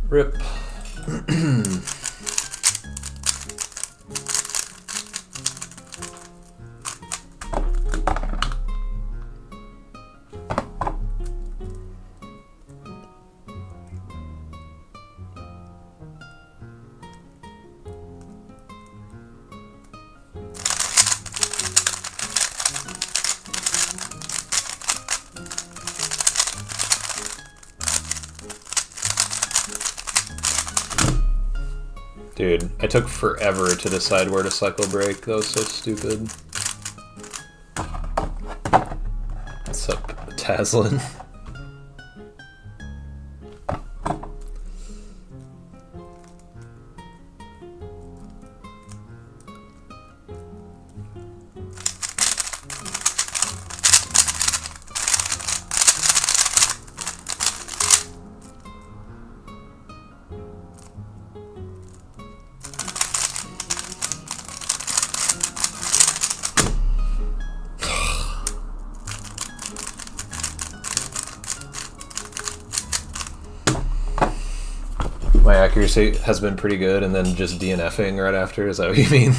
Speaker 1: Rip. Dude, I took forever to decide where to cycle break. That was so stupid. What's up, Taslin? My accuracy has been pretty good, and then just DNFing right after. Is that what you mean?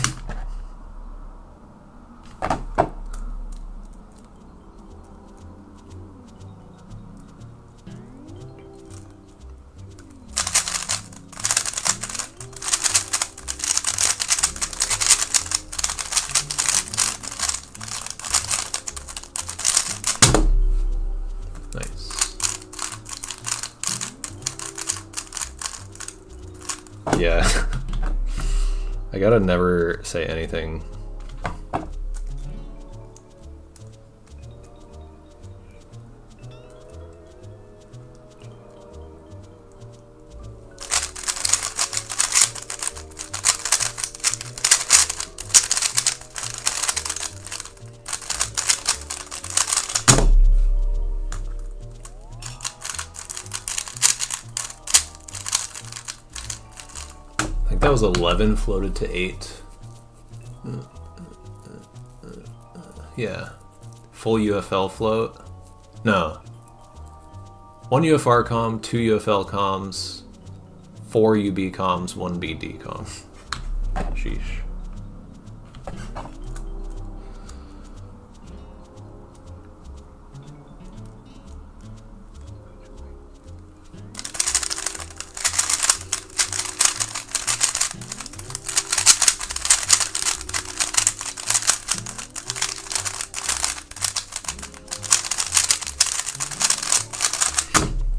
Speaker 1: Yeah. I gotta never say anything. That was 11 floated to 8. Yeah. Full UFL float? No. 1 UFR comm, 2 UFL comms, 4 UB comms, 1 BD comm. Sheesh.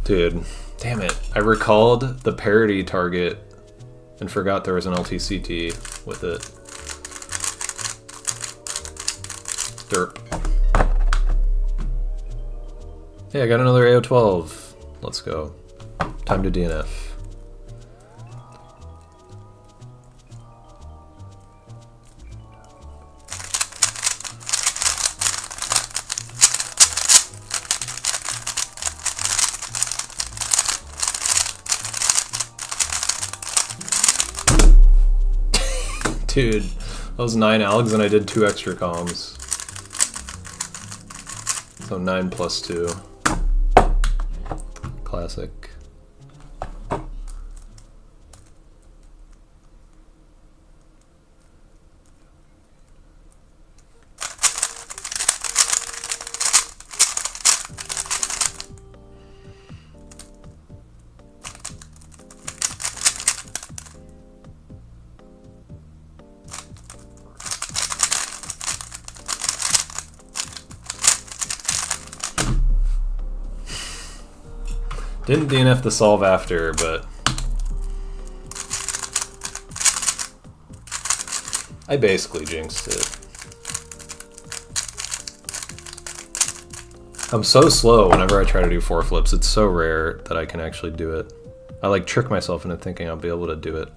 Speaker 1: Dude, damn it. I recalled the parity target and forgot there was an LTCT with it. Derp. Hey, I got another AO12. Let's go. Time to DNF. Dude, that was 9 algs and I did 2 extra comms. So 9 plus 2. Classic. Didn't DNF the solve after, but I basically jinxed it. I'm so slow whenever I try to do 4 flips. It's so rare that I can actually do it. I like trick myself into thinking I'll be able to do it.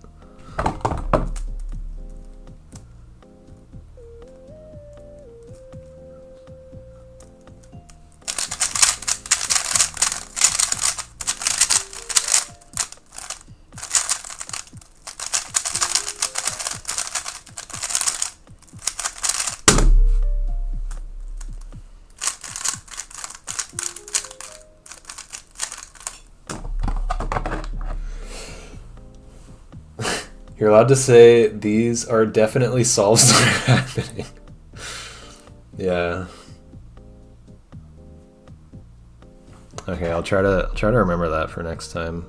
Speaker 1: You're allowed to say these are definitely solves that are happening. Yeah. Okay, I'll try to remember that for next time.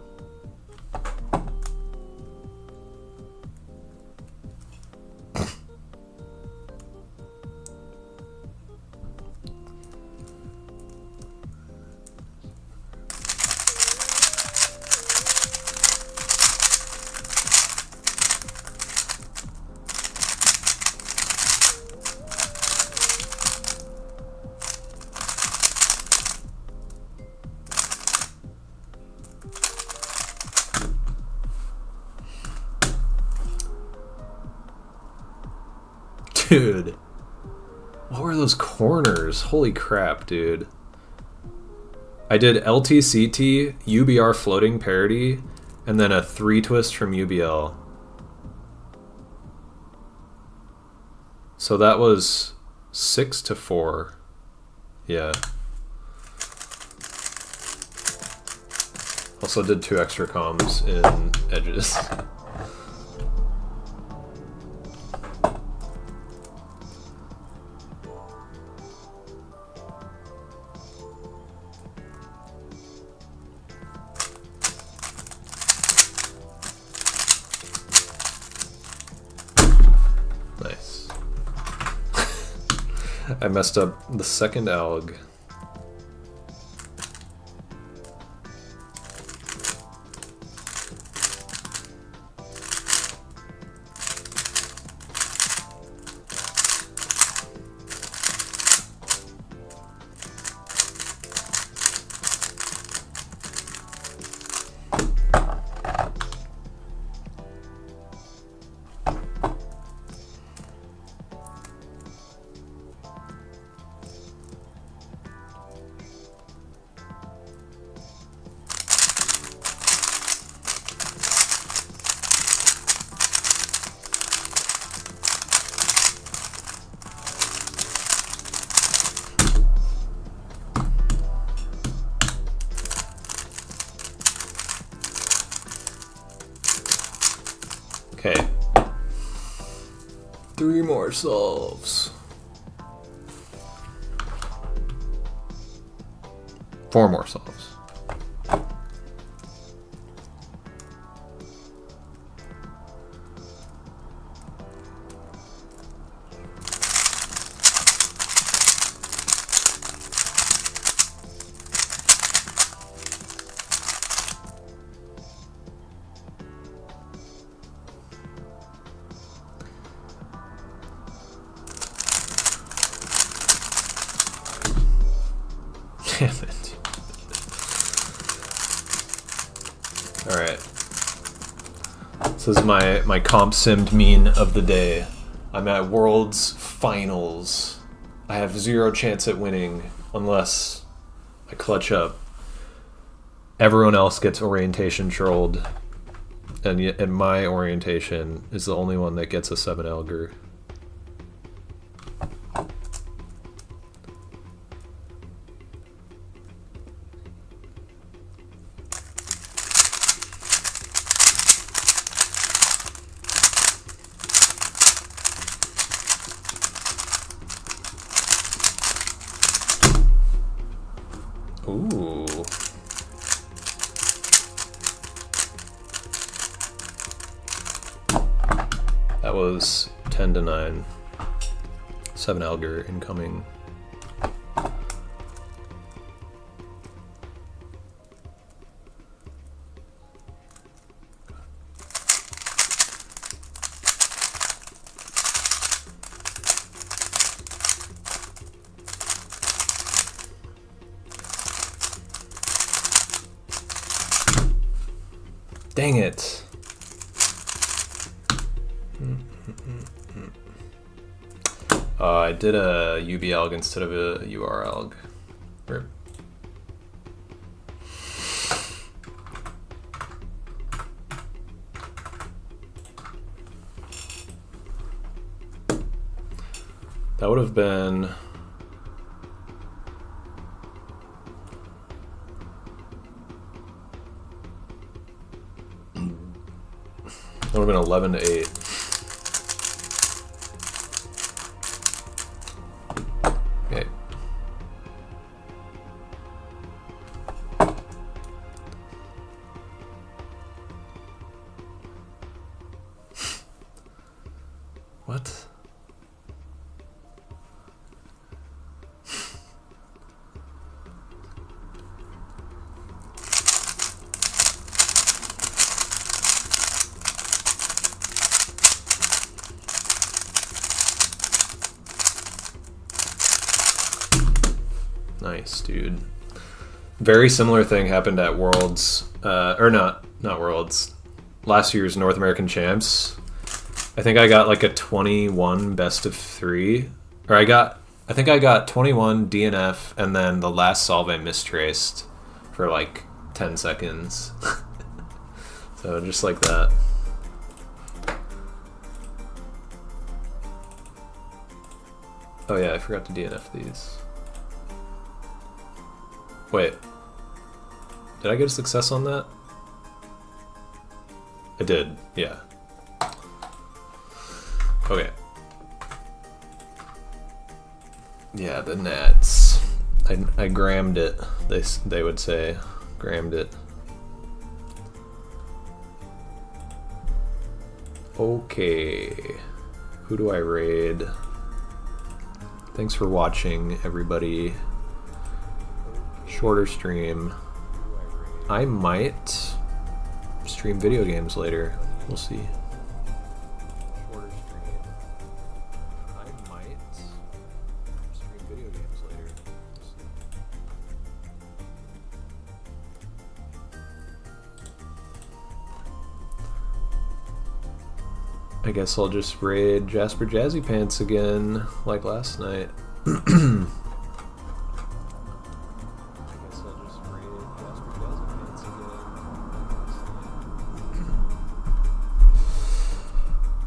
Speaker 1: Dude, what were those corners? Holy crap, dude. I did LTCT, UBR floating parity, and then a 3 twist from UBL. So that was 6-4. Yeah. Also did 2 extra comms in edges. Nice. I messed up the second alg. Okay. 3 more solves. 4 more solves. Damn it. Alright. This is my comp simmed mean of the day. I'm at Worlds Finals. I have 0 chance at winning unless I clutch up. Everyone else gets orientation trolled, and my orientation is the only one that gets a 7 Elger. Ooh. That was 10-9. 7 Alger incoming. Dang it. I did a UBLG instead of a URLG. Rip. That would have been... That would have been 11 to 8. Okay. What? Nice, dude. Very similar thing happened at Worlds, or not Worlds, last year's North American Champs. I think I got like a 21 best of 3, or I think I got 21 DNF, and then the last solve I mistraced for like 10 seconds. So just like that. Oh yeah, I forgot to DNF these. Wait, did I get a success on that? I did, yeah. Okay. Yeah, the Nats. I grammed it. They would say, grammed it. Okay, who do I raid? Thanks for watching, everybody. Shorter stream. I might stream video games later. We'll see. Shorter stream. I might stream video games later. We'll see. I guess I'll just raid Jasper Jazzy Pants again, like last night.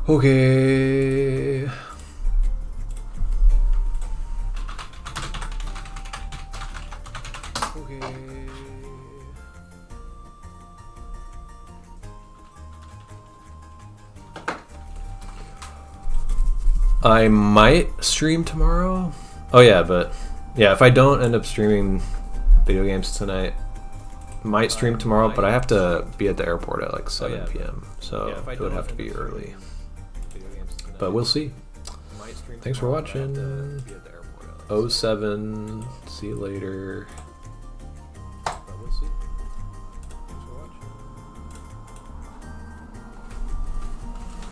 Speaker 1: Okay. Okay. I might stream tomorrow. Oh yeah, but yeah, if I don't end up streaming video games tonight, might stream tomorrow, but I have to be at the airport at like 7 p.m. So it would have to be early. But we'll see. Thanks for watching. 07. See you later.